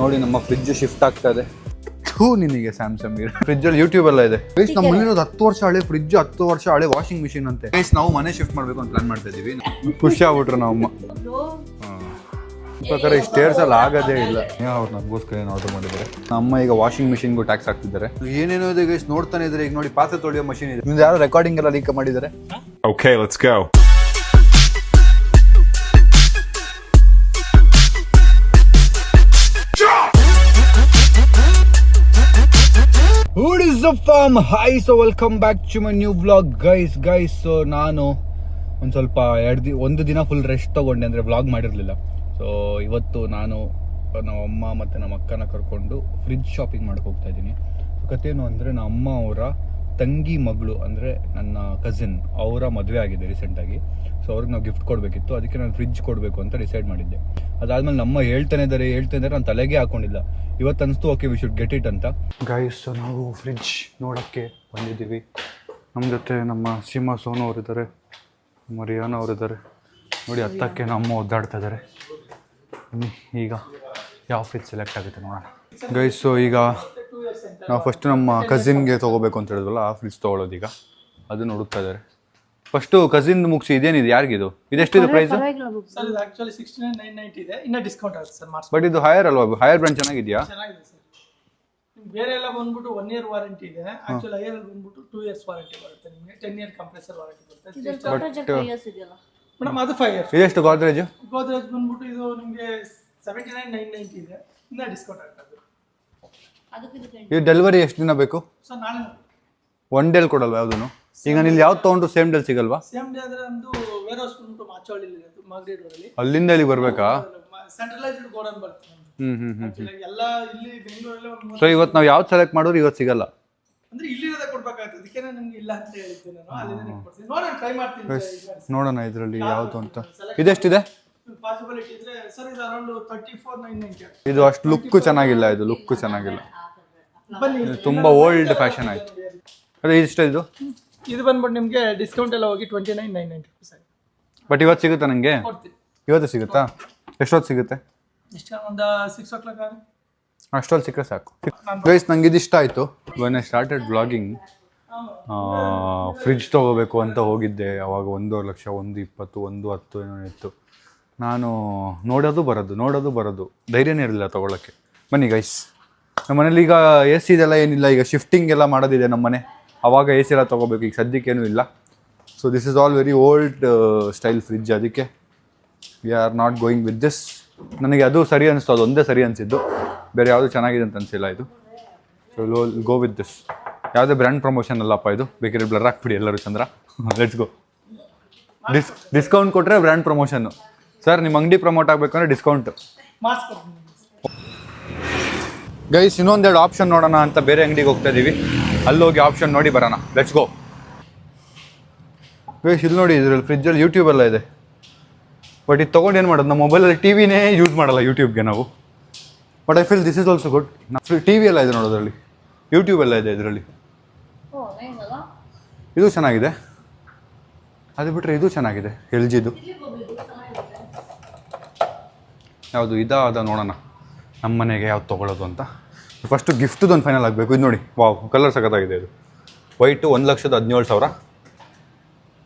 ನೋಡಿ ನಮ್ಮ fridge shift ಆಗ್ತಾ ಇದೆ. ನಿನಗೆ ಸ್ಯಾಮ್ಸಂಗ್ ಫ್ರಿಜ್ ಅಲ್ಲಿ ಯೂಟ್ಯೂಬ್ ಎಲ್ಲ ಇದೆ. ನಮ್ಮ ಮನೇಲಿ 10 ವರ್ಷ ಹಳೆ ಫ್ರಿಡ್ಜ್, 10 ವರ್ಷ ಹಳೆ ವಾಷಿಂಗ್ ಮಿಷಿನ್ ಅಂತೆ. ನಾವು ಮನೆ ಶಿಫ್ಟ್ ಮಾಡ್ಬೇಕು ಅಂತ ಪ್ಲಾನ್ ಮಾಡ್ತಾ ಇದೀವಿ. ಖುಷಿ ಆಗ್ಬಿಟ್ರು ನಾವು ಅಮ್ಮ. ಪ್ರಕಾರ ಈ ಸ್ಟೇರ್ಸ್ ಅಲ್ಲಿ ಆಗೋದೇ ಇಲ್ಲ. ಅವ್ರು ನಮಗೋಸ್ಕರ ಏನು ಆರ್ಡರ್ ಮಾಡಿದ್ದಾರೆ. ನಮ್ಮ ಈಗ ವಾಷಿಂಗ್ ಮಿಷಿನ್ಗೂ ಟ್ಯಾಕ್ಸ್ ಹಾಕ್ತಿದ್ದಾರೆ. ಏನೇನೋ ಇದೆ ಗೈಸ್, ನೋಡ್ತಾನೆ ಇದ್ರೆ. ಈಗ ನೋಡಿ ಪಾತ್ರೆ ತೊಳೆಯೋ ಮಷಿನ್ ಇದೆ. ನಿಮ್ದು ಯಾರು ರೆಕಾರ್ಡಿಂಗ್ ಎಲ್ಲ ಲೀಕ್ ಮಾಡಿದ್ದಾರೆ. Okay, let's go. What is up fam? Hi, so welcome back to my new vlog guys. So ನಾನು ಒಂದು ಸ್ವಲ್ಪ ಒಂದು ದಿನ ಫುಲ್ ರೆಸ್ಟ್ ತಗೊಂಡೆ, ಅಂದರೆ ವ್ಲಾಗ್ ಮಾಡಿರಲಿಲ್ಲ. ಸೊ ಇವತ್ತು ನಾನು ನಮ್ಮ ಅಮ್ಮ ಮತ್ತು ನಮ್ಮ ಅಕ್ಕನ ಕರ್ಕೊಂಡು ಫ್ರಿಡ್ಜ್ ಶಾಪಿಂಗ್ ಮಾಡಕ್ಕೆ ಹೋಗ್ತಾ ಇದ್ದೀನಿ. ಕಥೆನು ಅಂದರೆ ನಮ್ಮ ಅಮ್ಮ ಅವರ ತಂಗಿ ಮಗಳು, ಅಂದರೆ ನನ್ನ ಕಸಿನ್, ಅವರ ಮದುವೆ ಆಗಿದೆ ರೀಸೆಂಟಾಗಿ. ಸೊ ಅವ್ರಿಗೆ ನಾವು ಗಿಫ್ಟ್ ಕೊಡಬೇಕಿತ್ತು. ಅದಕ್ಕೆ ನಾನು ಫ್ರಿಡ್ಜ್ ಕೊಡಬೇಕು ಅಂತ ಡಿಸೈಡ್ ಮಾಡಿದ್ದೆ. ಅದಾದಮೇಲೆ ನಮ್ಮ ಹೇಳ್ತಾನೆ ಇದ್ದಾರೆ ನಾನು ತಲೆಗೆ ಹಾಕೊಂಡಿಲ್ಲ. ಇವತ್ತು ಅನಿಸ್ತು okay we should get it ಅಂತ. ಗೈಸ್, ನಾವು ಫ್ರಿಡ್ಜ್ ನೋಡೋಕ್ಕೆ ಬಂದಿದ್ದೀವಿ. ನಮ್ಮ ಜೊತೆ ನಮ್ಮ ಸೀಮಾ ಸೋನು ಅವರಿದ್ದಾರೆ, ನಮ್ಮ ರಿಯಾನ ಅವರಿದ್ದಾರೆ. ನೋಡಿ ಹತ್ತಕ್ಕೆ ನಮ್ಮ ಒದ್ದಾಡ್ತಾ ಇದ್ದಾರೆ. ಈಗ ಯಾವ ಫ್ರಿಡ್ಜ್ ಸೆಲೆಕ್ಟ್ ಆಗುತ್ತೆ ನೋಡೋಣ ಗೈಸ್. ಸೊ ಈಗ ನಾವು ಫಸ್ಟ್ ನಮ್ಮ ಕಸಿನ್ಗೆ ತೊಗೋಬೇಕು ಅಂತ ಹೇಳಿದ್ವಲ್ಲ, ಆ ಫ್ರಿಡ್ಜ್ ತೊಗೊಳೋದು. ಈಗ ಅದು ನೋಡುತ್ತಾ ಇದ್ದಾರೆ. ಫಸ್ಟು ಕಸಿನ್ ಮುಗಿಸಿ ಇದೇನಿದೆ, ಯಾರಿಗಿದು? ಇದೆಷ್ಟಿದೆ ಪ್ರೈಸ್? ಸರ್ ಇದು ಆಕ್ಚುಲಿ 69,990 ಇದೆ. ಇನ್ನ ಡಿಸ್ಕೌಂಟ್ ಆಗುತ್ತೆ ಸರ್ ಮಾರ್ಕ್ಸ್. ಬಟ್ ಇದು ಹೈಯರ್ ಅಲ್ವಾ? ಹೈಯರ್ ಬ್ರ್ಯಾಂಡ್ ಚೆನ್ನಾಗಿದೆಯಾ? ಚೆನ್ನಾಗಿದೆ ಸರ್. ಬೇರೆ ಎಲ್ಲ ಬಂದ್ಬಿಟ್ಟು 1 year ವಾರಂಟಿ ಇದೆ. ಆಕ್ಚುಲಿ ಹೈಯರ್ ಅಲ್ಲಿ ಬಂದ್ಬಿಟ್ಟು 2 years ವಾರಂಟಿ ಬರುತ್ತೆ ನಿಮಗೆ. 10 year ಕಂಪ್ರೆಸರ್ ವಾರಂಟಿ ಬರುತ್ತೆ. ಮೇಡಮ್ ಅದು 5 years. ಇದೆಷ್ಟು ಗೋದ್ರೇಜ್ ಬಂದ್ಬಿಟ್ಟು ಇದು ನಿಮಗೆ 79,990 ಇದೆ. ಇನ್ನ ಡಿಸ್ಕೌಂಟ್ ಆಗುತ್ತೆ. ಇದು ಡೆಲಿವರಿ ಎಷ್ಟು ದಿನ ಬೇಕು ಸರ್? ನಾಳೆ ಒನ್ ಡೇಲ್ ಕೊಡಲ್ವಾ ಯಾವುದೂ? ಈಗ ನೀವು ಯಾವ್ದು ತೊಗೊಂಡ್ರು ಸೇಮ್ ಡೇಲ್ ಸಿಗಲ್ವಾ? ಸೇಮ್ ಡೇ ಆದ್ರೆ ನಮ್ದು ವೇರ್ ಹೌಸ್ ಬಂದ್ಬಿಟ್ಟು ಮಾಚೋಳಿ ಇದೆ, ಮಾಗಡಿ ರೋಡ್ ಅಲ್ಲಿ. ಅಲ್ಲಿಂದ ಇಲ್ಲಿ ಬರ್ಬೇಕಾ? ಸೆಂಟ್ರಲೈಸ್ಡ್ ಗೋಡನ್ ಬರುತ್ತೆ. ಎಲ್ಲ ಇಲ್ಲಿ ಬೆಂಗಳೂರಲ್ಲಿ ಒಂದು. ಸೊ ಇವತ್ತು ನಾವು ಯಾವ್ದು ಸೆಲೆಕ್ಟ್ ಮಾಡೋರು ಇವತ್ತು ಸಿಗಲ್ಲ ಅಂದ್ರೆ ಇಲ್ಲಿರೋದೇ ಕೊಡ್ಬೇಕಾಗ್ತದೆ. ಅದಕ್ಕೆ ನಿಮ್ಗೆ ಇಲ್ಲ ಅಂತ ಹೇಳಿದ್ದೆ ನಾನು. ಅಲ್ಲಿಂದ ಕೊಡ್ತೀನಿ, ನೋಡೋಣ, ಟ್ರೈ ಮಾಡ್ತೀನಿ. ನೋಡೋಣ ಇದರಲ್ಲಿ ಯಾವುದು ಅಂತ. ಇದೆಷ್ಟಿದೆ? ಪಾಸಿಬಿಲಿಟಿ ಇದ್ರೆ ಸರ್ ಇದು ಅರೌಂಡ್ 34,990. ಇದು ಅಷ್ಟು ಲುಕ್ ಚೆನ್ನಾಗಿಲ್ಲ. ಇದು ಲುಕ್ ಚೆನ್ನಾಗಿಲ್ಲ, ಬನ್ನಿ. ತುಂಬಾ ಓಲ್ಡ್ ಫ್ಯಾಷನ್ ಆಯ್ತು. ಅದೇ ಇಷ್ಟ ಇದು ಬಂದ್ಬಿಟ್ಟು ನಿಮಗೆ ಡಿಸ್ಕೌಂಟ್ ಎಲ್ಲ ಹೋಗಿ 29,990 ರೂಪೀಸ್ ಆಗಿದೆ. ಬಟ್ ಇವತ್ತು ಸಿಗುತ್ತಾ ನನಗೆ? ಕೊಡ್ತೀನಿ. ಇವತ್ತು ಸಿಗುತ್ತಾ? ಎಷ್ಟೊತ್ತು ಸಿಗುತ್ತೆ? ಎಷ್ಟು ಒಂದು 6 o'clock ಆಗುತ್ತೆ. ಅಷ್ಟೊತ್ತು ಸಿಕ್ಕರೆ ಸಾಕು ಗೈಸ್. ನಂಗೆ ಇದಿಷ್ಟ ಆಯಿತು. When I started vlogging, fridge ತೊಗೋಬೇಕು ಅಂತ ಹೋಗಿದ್ದೆ. ಅವಾಗ 1.5 ಲಕ್ಷ, 1.20, 1.10 ಏನೋ ಇತ್ತು. ನಾನು ನೋಡೋದು ಬರೋದು ಧೈರ್ಯನೇ ಇರಲಿಲ್ಲ ತೊಗೊಳಕ್ಕೆ. ಬನ್ನಿ ಗೈಸ್, ನಮ್ಮ ಮನೇಲಿ ಈಗ ಎ ಸಿ ಇದೆಲ್ಲ ಏನಿಲ್ಲ. ಈಗ ಶಿಫ್ಟಿಂಗ್ ಎಲ್ಲ ಮಾಡೋದಿದೆ ನಮ್ಮ ಮನೆ. ಆವಾಗ ಎ ಸಿ ಎಲ್ಲ ತೊಗೋಬೇಕು. ಈಗ ಸದ್ಯಕ್ಕೇನೂ ಇಲ್ಲ. So this is all very old style fridge. ಅದಕ್ಕೆ we are not going with this. ನನಗೆ ಅದು ಸರಿ ಅನಿಸ್ತು, ಅದು ಒಂದೇ ಸರಿ ಅನಿಸಿದ್ದು. ಬೇರೆ ಯಾವುದು ಚೆನ್ನಾಗಿದೆ ಅಂತ ಅನಿಸಿಲ್ಲ ಇದು. So go with this. ಯಾವುದೇ ಬ್ರ್ಯಾಂಡ್ ಪ್ರಮೋಷನ್ ಅಲ್ಲಪ್ಪ ಇದು. ಬೇಕಿದ್ರೆ ಬ್ಲರ್ ಹಾಕ್ಬಿಡಿ ಎಲ್ಲರೂ. ಚಂದ್ರ ಲೆಟ್ಸ್ ಗೋ. ಡಿಸ್ಕೌಂಟ್ ಕೊಟ್ಟರೆ ಬ್ರ್ಯಾಂಡ್ ಪ್ರಮೋಷನ್ನು. ಸರ್ ನಿಮ್ಮ ಅಂಗಡಿ ಪ್ರಮೋಟ್ ಆಗಬೇಕಂದ್ರೆ ಡಿಸ್ಕೌಂಟ್. ಮಾಸ್ಕ್ ಕೊಡ್ತೀನಿ ಗೈಸ್. ಇನ್ನೊಂದೆರಡು ಆಪ್ಷನ್ ನೋಡೋಣ ಅಂತ ಬೇರೆ ಅಂಗಡಿಗೆ ಹೋಗ್ತಾ ಇದ್ದೀವಿ. ಅಲ್ಲೋಗಿ ಆಪ್ಷನ್ ನೋಡಿ ಬರೋಣ. Let's go guys. ಇಲ್ಲಿ ನೋಡಿ, ಇದರಲ್ಲಿ ಫ್ರಿಜ್ಜಲ್ಲಿ ಯೂಟ್ಯೂಬ್ ಎಲ್ಲ ಇದೆ. ಬಟ್ ಇದು ತೊಗೊಂಡು ಏನು ಮಾಡೋದು? ನಮ್ಮ ಮೊಬೈಲಲ್ಲಿ ಟಿ ವಿನೇ ಯೂಸ್ ಮಾಡಲ್ಲ ಯೂಟ್ಯೂಬ್ಗೆ ನಾವು. But I feel this is also good. T V ಎಲ್ಲ ಇದೆ ನೋಡೋದ್ರಲ್ಲಿ, ಯೂಟ್ಯೂಬ್ ಎಲ್ಲ ಇದೆ ಇದರಲ್ಲಿ. ಇದು ಚೆನ್ನಾಗಿದೆ. ಅದು ಬಿಟ್ಟರೆ ಇದು ಚೆನ್ನಾಗಿದೆ, ಎಲ್ ಜಿದು. ಯಾವುದು ಅದ ನೋಡೋಣ ನಮ್ಮ ಮನೆಗೆ ಯಾವ್ದು ತೊಗೊಳ್ಳೋದು ಅಂತ. ಫಸ್ಟು ಗಿಫ್ಟದು ಒಂದು ಫೈನಲ್ ಆಗಬೇಕು. ಇದು ನೋಡಿ, ವಾವ್, ಕಲರ್ ಸಖತ್ತಾಗಿದೆ. ಇದು ವೈಟು 1,17,000.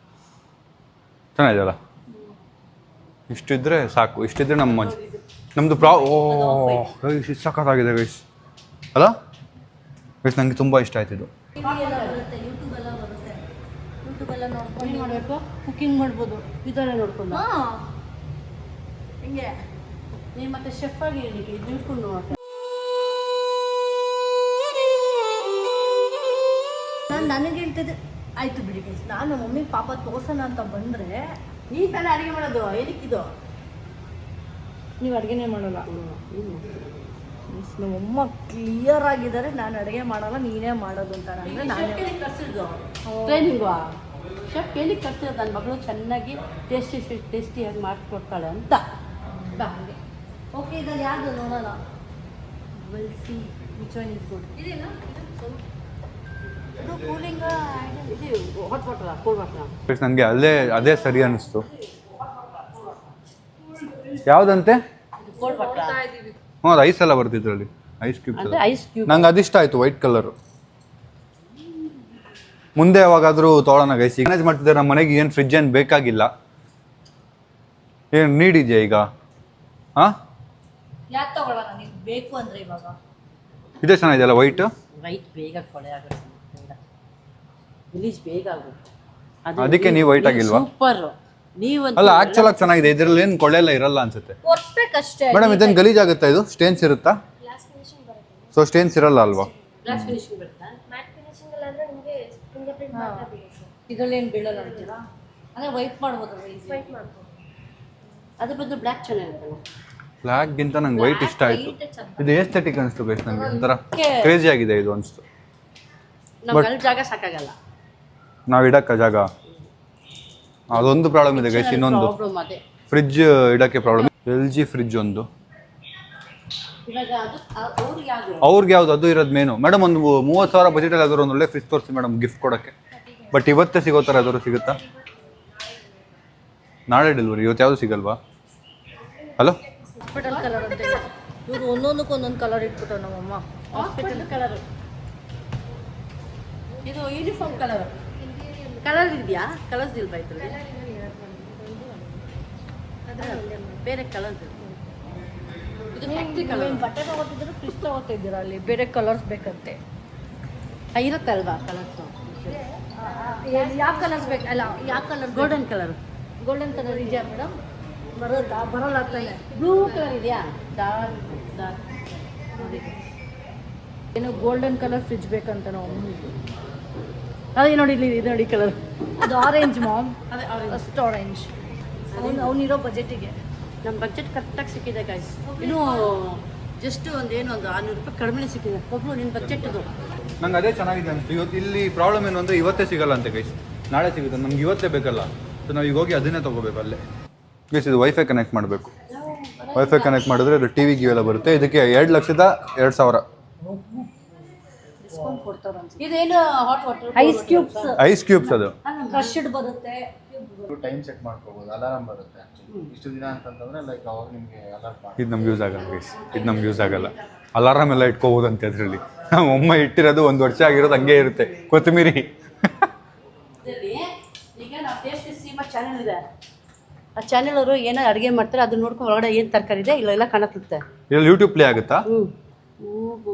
ಚೆನ್ನಾಗಿದೆಯಲ್ಲ? ಇಷ್ಟಿದ್ರೆ ಸಾಕು. ಇಷ್ಟಿದ್ರೆ ನಮ್ಮದು ಗೈಸ್ ಇದು ಸಖತ್ತಾಗಿದೆ ಗೈಸ್ ಅಲ್ಲ ಗೈಸ್? ನನಗೆ ತುಂಬ ಇಷ್ಟ ಆಯ್ತು ಇದು. ಕುಕಿಂಗ್ ಮಾಡ್ಬೋದು ಇದನ್ನೇ ನೋಡ್ಕೊಂಡು. ಹಿಂಗೆ ನೀವು ಮತ್ತೆ ಶೆಫ್ ಆಗಿ ಇದು ಇಟ್ಕೊಂಡು ನನಗೆ ಹೇಳ್ತಿದ್ದೆ. ಆಯ್ತು ಬಿಡಿ ಗೈಸ್, ನಾನು ಮಮ್ಮಿ ಪಾಪ ತೋರ್ಸೋಣ ಅಂತ ಬಂದರೆ ನೀ ತಾನೇ ಅಡುಗೆ ಮಾಡೋದು. ಏನಕ್ಕಿದು? ನೀವು ಅಡುಗೆನೇ ಮಾಡಲ್ಲ. ನಮ್ಮಮ್ಮ ಕ್ಲಿಯರ್ ಆಗಿದ್ದಾರೆ, ನಾನು ಅಡುಗೆ ಮಾಡಲ್ಲ, ನೀನೇ ಮಾಡೋದು ಅಂತ. ಅಂದರೆ ನಾನು ಕರ್ಸಿದ್ದು ಟ್ರೈನಿಂಗು. ಶೆಫ್ ಕೇಳಿ ಕರ್ಸಿರೋದು. ನನ್ನ ಮಗಳು ಚೆನ್ನಾಗಿ ಟೇಸ್ಟಿಯಾಗಿ ಮಾಡಿಕೊಡ್ತಾಳೆ ಅಂತ. ಹಾಗೆ ಓಕೆ, ಇದನ್ನು ಯಾವುದು ನೋಡೋಣ. Will see which one is good. ಇದೇನಾ ಇದು ಕೂಲಿಂಗ್? ಇದು ಹಾಟ್ ವಾಟರ್, ಕೂಲ್ ವಾಟರ್. ನನಗೆ ಅದೇ ಸರಿ ಅನ್ನಿಸ್ತು. ಯಾವುದಂತೆ? Cold water. ಅದು ಐಸ್ ಎಲ್ಲ ಬರ್ತಿದ್ರಲ್ಲಿ ಐಸ್ ಕ್ಯೂಬ್ಸ್ ಅಂದರೆ ಐಸ್ ಕ್ಯೂಬ್. ನಂಗೆ ಅದಿಷ್ಟ ಆಯ್ತು ವೈಟ್ ಕಲರ್. ಮುಂದೆ ಯಾವಾಗಾದ್ರೂ ತೊಗೊಳೋಣ ಗೈಸ್. ಈಗ ಮ್ಯಾನೇಜ್ ಮಾಡ್ತಿದ್ದಾರೆ ನಮ್ಮ ಮನೆಗೆ. ಏನು ಫ್ರಿಜ್ ಏನು ಬೇಕಾಗಿಲ್ಲ. ಏನು ನೀಡ್ ಇದೆಯಾ ಈಗ? ಹಾಂ ಯಾಕೆ ತಗೊಳ್ಳೋಣ ನೀವು ಬೇಕು ಅಂದರೆ ಇವಾಗ ಇದೇ ಚೆನ್ನಾಗಿದೆಯಲ್ಲ ವೈಟ್. ವೈಟ್ ಬೇಗ ಕೊಳೆ ಆಗುತ್ತೆ, ರಿಲೀಸ್ ಬೇಗ ಆಗುತ್ತೆ. ಅದಕ್ಕೆ ನೀವು white ಆಗಿಲ್ವಾ? ಸೂಪರ್. ನೀವು ಅಲ್ಲ ಆಕ್ಚುಲ್ ಆಗಿ ಚೆನ್ನಾಗಿದೆ. ಇದ್ರಲ್ಲಿ ಏನು ಕೊಳೆ ಎಲ್ಲ ಇರಲ್ಲ ಅನ್ಸುತ್ತೆ ಒರೆಸ್ಬೇಕಷ್ಟೇ. ಮೇಡಮ್. ಇದೇನು ಗಲೀಜಾಗುತ್ತಾ? ಇದು ಸ್ಟೇನ್ಸ್ ಇರುತ್ತಾ? ಸೊ ಸ್ಟೇನ್ಸ್ ಇರಲ್ಲ ಅಲ್ವಾ? ಗ್ಲಾಸ್ ಫಿನಿಶಿಂಗ್ ಬರುತ್ತಾ? ಇದರಲ್ಲಿ ಏನು ಬೀಳಲ್ಲ ಅಂತೀರಾ? ಅಂದರೆ ವೈಟ್ ಮಾಡ್ಬೋದಲ್ವ? ವೈಟ್ ಮಾಡ್ಬೋದು. ಅದ್ರ ಬದಲು ಬ್ಲ್ಯಾಕ್ ಚೆನ್ನಾಗಿರುತ್ತಲ್ಲ. ಬ್ಲ್ಯಾಕ್ಗಿಂತ ನಂಗೆ ವೈಟ್ ಇಷ್ಟ ಆಯಿತು. ಇದು ಏಸ್ಥೆಟಿಕ್ ಅನಿಸ್ತು ಗೈಸ್ ನನಗೆ. ಒಂಥರ ಕ್ರೇಜಿ ಆಗಿದೆ ಇದು ಅನಿಸ್ತು. ನಮ್ಗೆ ಅಲ್ಲಿ ಜಾಗ ಸಾಕಾಗಲ್ಲ, ನಾವು ಇಡಕ್ಕೆ ಜಾಗ. ಅದೊಂದು ಪ್ರಾಬ್ಲಮ್ ಇದೆ ಗೈಸ್. ಇನ್ನೊಂದು ಪ್ರಾಬ್ಲಮ್ ಅದೇ. ಫ್ರಿಜ್ ಇಡಕ್ಕೆ ಪ್ರಾಬ್ಲಮ್. LG ಫ್ರಿಜ್ ಒಂದು. ಇವಾಗ ಅದು ಅವ್ರಿಗೆ ಯಾವುದು? ಅವ್ರಿಗೆ ಯಾವ್ದು ಅದು ಇರೋದು ಮೇನು. ಮೇಡಮ್ ಒಂದು 30,000 ಬಜೆಟಲ್ಲಿ ಯಾವ್ದಾದ್ರು ಒಂದು ಒಳ್ಳೆ ಫ್ರಿಜ್ ತೋರಿಸಿ ಮೇಡಮ್ ಗಿಫ್ಟ್ ಕೊಡೋಕ್ಕೆ. ಬಟ್ ಇವತ್ತೇ ಸಿಗೋ ಥರ ಯಾವ್ದಾದ್ರು ಸಿಗುತ್ತಾ? ನಾಳೆ ಡೆಲಿವರಿ. ಇವತ್ತು ಯಾವುದು ಸಿಗಲ್ವಾ? ಹಲೋ ಹಾಸ್ಪಿಟಲ್ ಕಲರ್ ಅಂತ ಇವರು ಒಂದೊಂದಕ್ಕೂ ಒಂದೊಂದು ಕಲರ್ ಇಟ್ಬಿಟ್ಟು ನಮ್ಮಮ್ಮ. Hospital colour. ಇದು ಯೂನಿಫಾರ್ಮ್ ಕಲರ್. ಕಲರ್ ಇದೆಯಾ? ಕಲರ್ಸ್ ಇಲ್ವಾ ಇದರಲ್ಲಿ? ಬೇರೆ ಕಲರ್ಸ್ ಇದು ಫ್ಯಾಕ್ಟ್ರಿ ಕಲರ್. ಬಟ್ಟೆ ತಗೋತಿದ್ರು ಫ್ರಿಜ್ ತಗೋತಿದ್ದೀರಾ? ಅಲ್ಲಿ ಬೇರೆ ಕಲರ್ಸ್ ಬೇಕಂತೆ. ಇರುತ್ತಲ್ವಾ ಕಲರ್ಸ್? ಯಾವ ಕಲರ್ಸ್ ಬೇಕು? ಅಲ್ಲ ಯಾವ colour? Golden colour. Golden colour ಇದೆಯಾ ಮೇಡಮ್? ಬರೋಲ್ಲ ತಾನೆ. ಬ್ಲೂ ಕಲರ್ ಇದೆಯಾ? ಡಾರ್ಕ್ ಡಾರ್ಕ್ ಏನು ಗೋಲ್ಡನ್ ಕಲರ್ ಫ್ರಿಜ್ ಬೇಕಂತ ನಾವು ಅಮ್ಮನಿಗೆ. ಅದೇ ನೋಡಿ ಇಲ್ಲಿ ಇದು ನೋಡಿ ಕಲರ್. ಅದು ಆರೆಂಜ್ ಮಾಮ್. ಅದೇ ಆರೆಂಜ್. First orange. ಅವನಿರೋ ಬಜೆಟಿಗೆ ನಮ್ಮ ಬಜೆಟ್ ಕರೆಕ್ಟಾಗಿ ಸಿಕ್ಕಿದೆ ಗಾಯ್ಸ್. ಇನ್ನೂ ಜಸ್ಟ್ ಒಂದು 600 ರೂಪಾಯಿ ಕಡಿಮೆ ಸಿಕ್ಕಿದೆ. ಒಬ್ಬರು ನಿನ್ನ ಬಜೆಟ್ ಇದು. ನಂಗೆ ಅದೇ ಚೆನ್ನಾಗಿದೆ ಅನಿಸ್ತು. ಇವತ್ತು ಇಲ್ಲಿ ಪ್ರಾಬ್ಲಮ್ ಏನು ಅಂದರೆ ಇವತ್ತೇ ಸಿಗಲ್ಲ ಅಂತೆ ಗೈಸ್. ನಾಳೆ ಸಿಗುತ್ತೆ. ನಮ್ಗೆ ಇವತ್ತೇ ಬೇಕಲ್ಲ. ಸೊ ನಾವು ಈಗ ಹೋಗಿ ಅದನ್ನೇ ತೊಗೋಬೇಕು ಅಲ್ಲೇ ಗೈಸ್. ಇದು ವೈಫೈ ಕನೆಕ್ಟ್ ಮಾಡಬೇಕು. ವೈಫೈ ಕನೆಕ್ಟ್ ಮಾಡಿದ್ರೆ ಅದು ಟಿ ವಿ ಗಿವೆಲ್ಲ ಬರುತ್ತೆ. ಇದಕ್ಕೆ 2,02,000 ಡಿಸ್ಕೌಂಟ್ ಕೊಡ್ತಾರೆ ಅನ್ಸುತ್ತೆ. ಇದೇನು hot water ice cubes. Ice cubes ಅದು. ಕ್ರಶ್ಡ್ ಬರುತ್ತೆ. ಟೈಮ್ ಸೆಟ್ ಮಾಡ್ಕೋಬಹುದು. ಅಲಾರಾಮ್ ಬರುತ್ತೆ. ಇಷ್ಟು ದಿನ ಅಂತಂದ್ರೆ ಲೈಕ್ ಅವಾಗ ನಿಮಗೆ ಅಲರ್ಟ್ ಮಾಡಿ. ಇದು ನಮ್ಗೆ ಯೂಸ್ ಆಗಲ್ಲ ಗೈಸ್. ಇದು ನಮ್ಗೆ ಯೂಸ್ ಆಗಲ್ಲ. ಅಲಾರಾಮ್ ಎಲ್ಲ ಇಟ್ಕೋಬೋದು ಅಂತ ಅದರಲ್ಲಿ. ನಮ್ಮ ಅಮ್ಮ ಇಟ್ಟಿರೋದು 1 ವರ್ಷ ಆಗಿರೋದು ಹಂಗೆ ಇರುತ್ತೆ. ಕೊತ್ತಂಬರಿ. ಈಗ ನಾವು ಟೇಸ್ಟ್ ಸೀಮಾ ಚಾನೆಲ್ ಇದೆ. ಆ ಚಾನೆಲ್ ಅವರು ಏನೋ ಅಡುಗೆ ಮಾಡ್ತಾರೆ, ಅದನ್ನ ನೋಡ್ಕೊಂಡು ಒಳಗಡೆ ಏನು ತರಕಾರಿ ಇದೆ ಇಲ್ಲೆಲ್ಲ ಕಾಣುತ್ತೆ. ಇಲ್ಲಿ ಯೂಟ್ಯೂಬ್ ಪ್ಲೇ ಆಗುತ್ತಾ?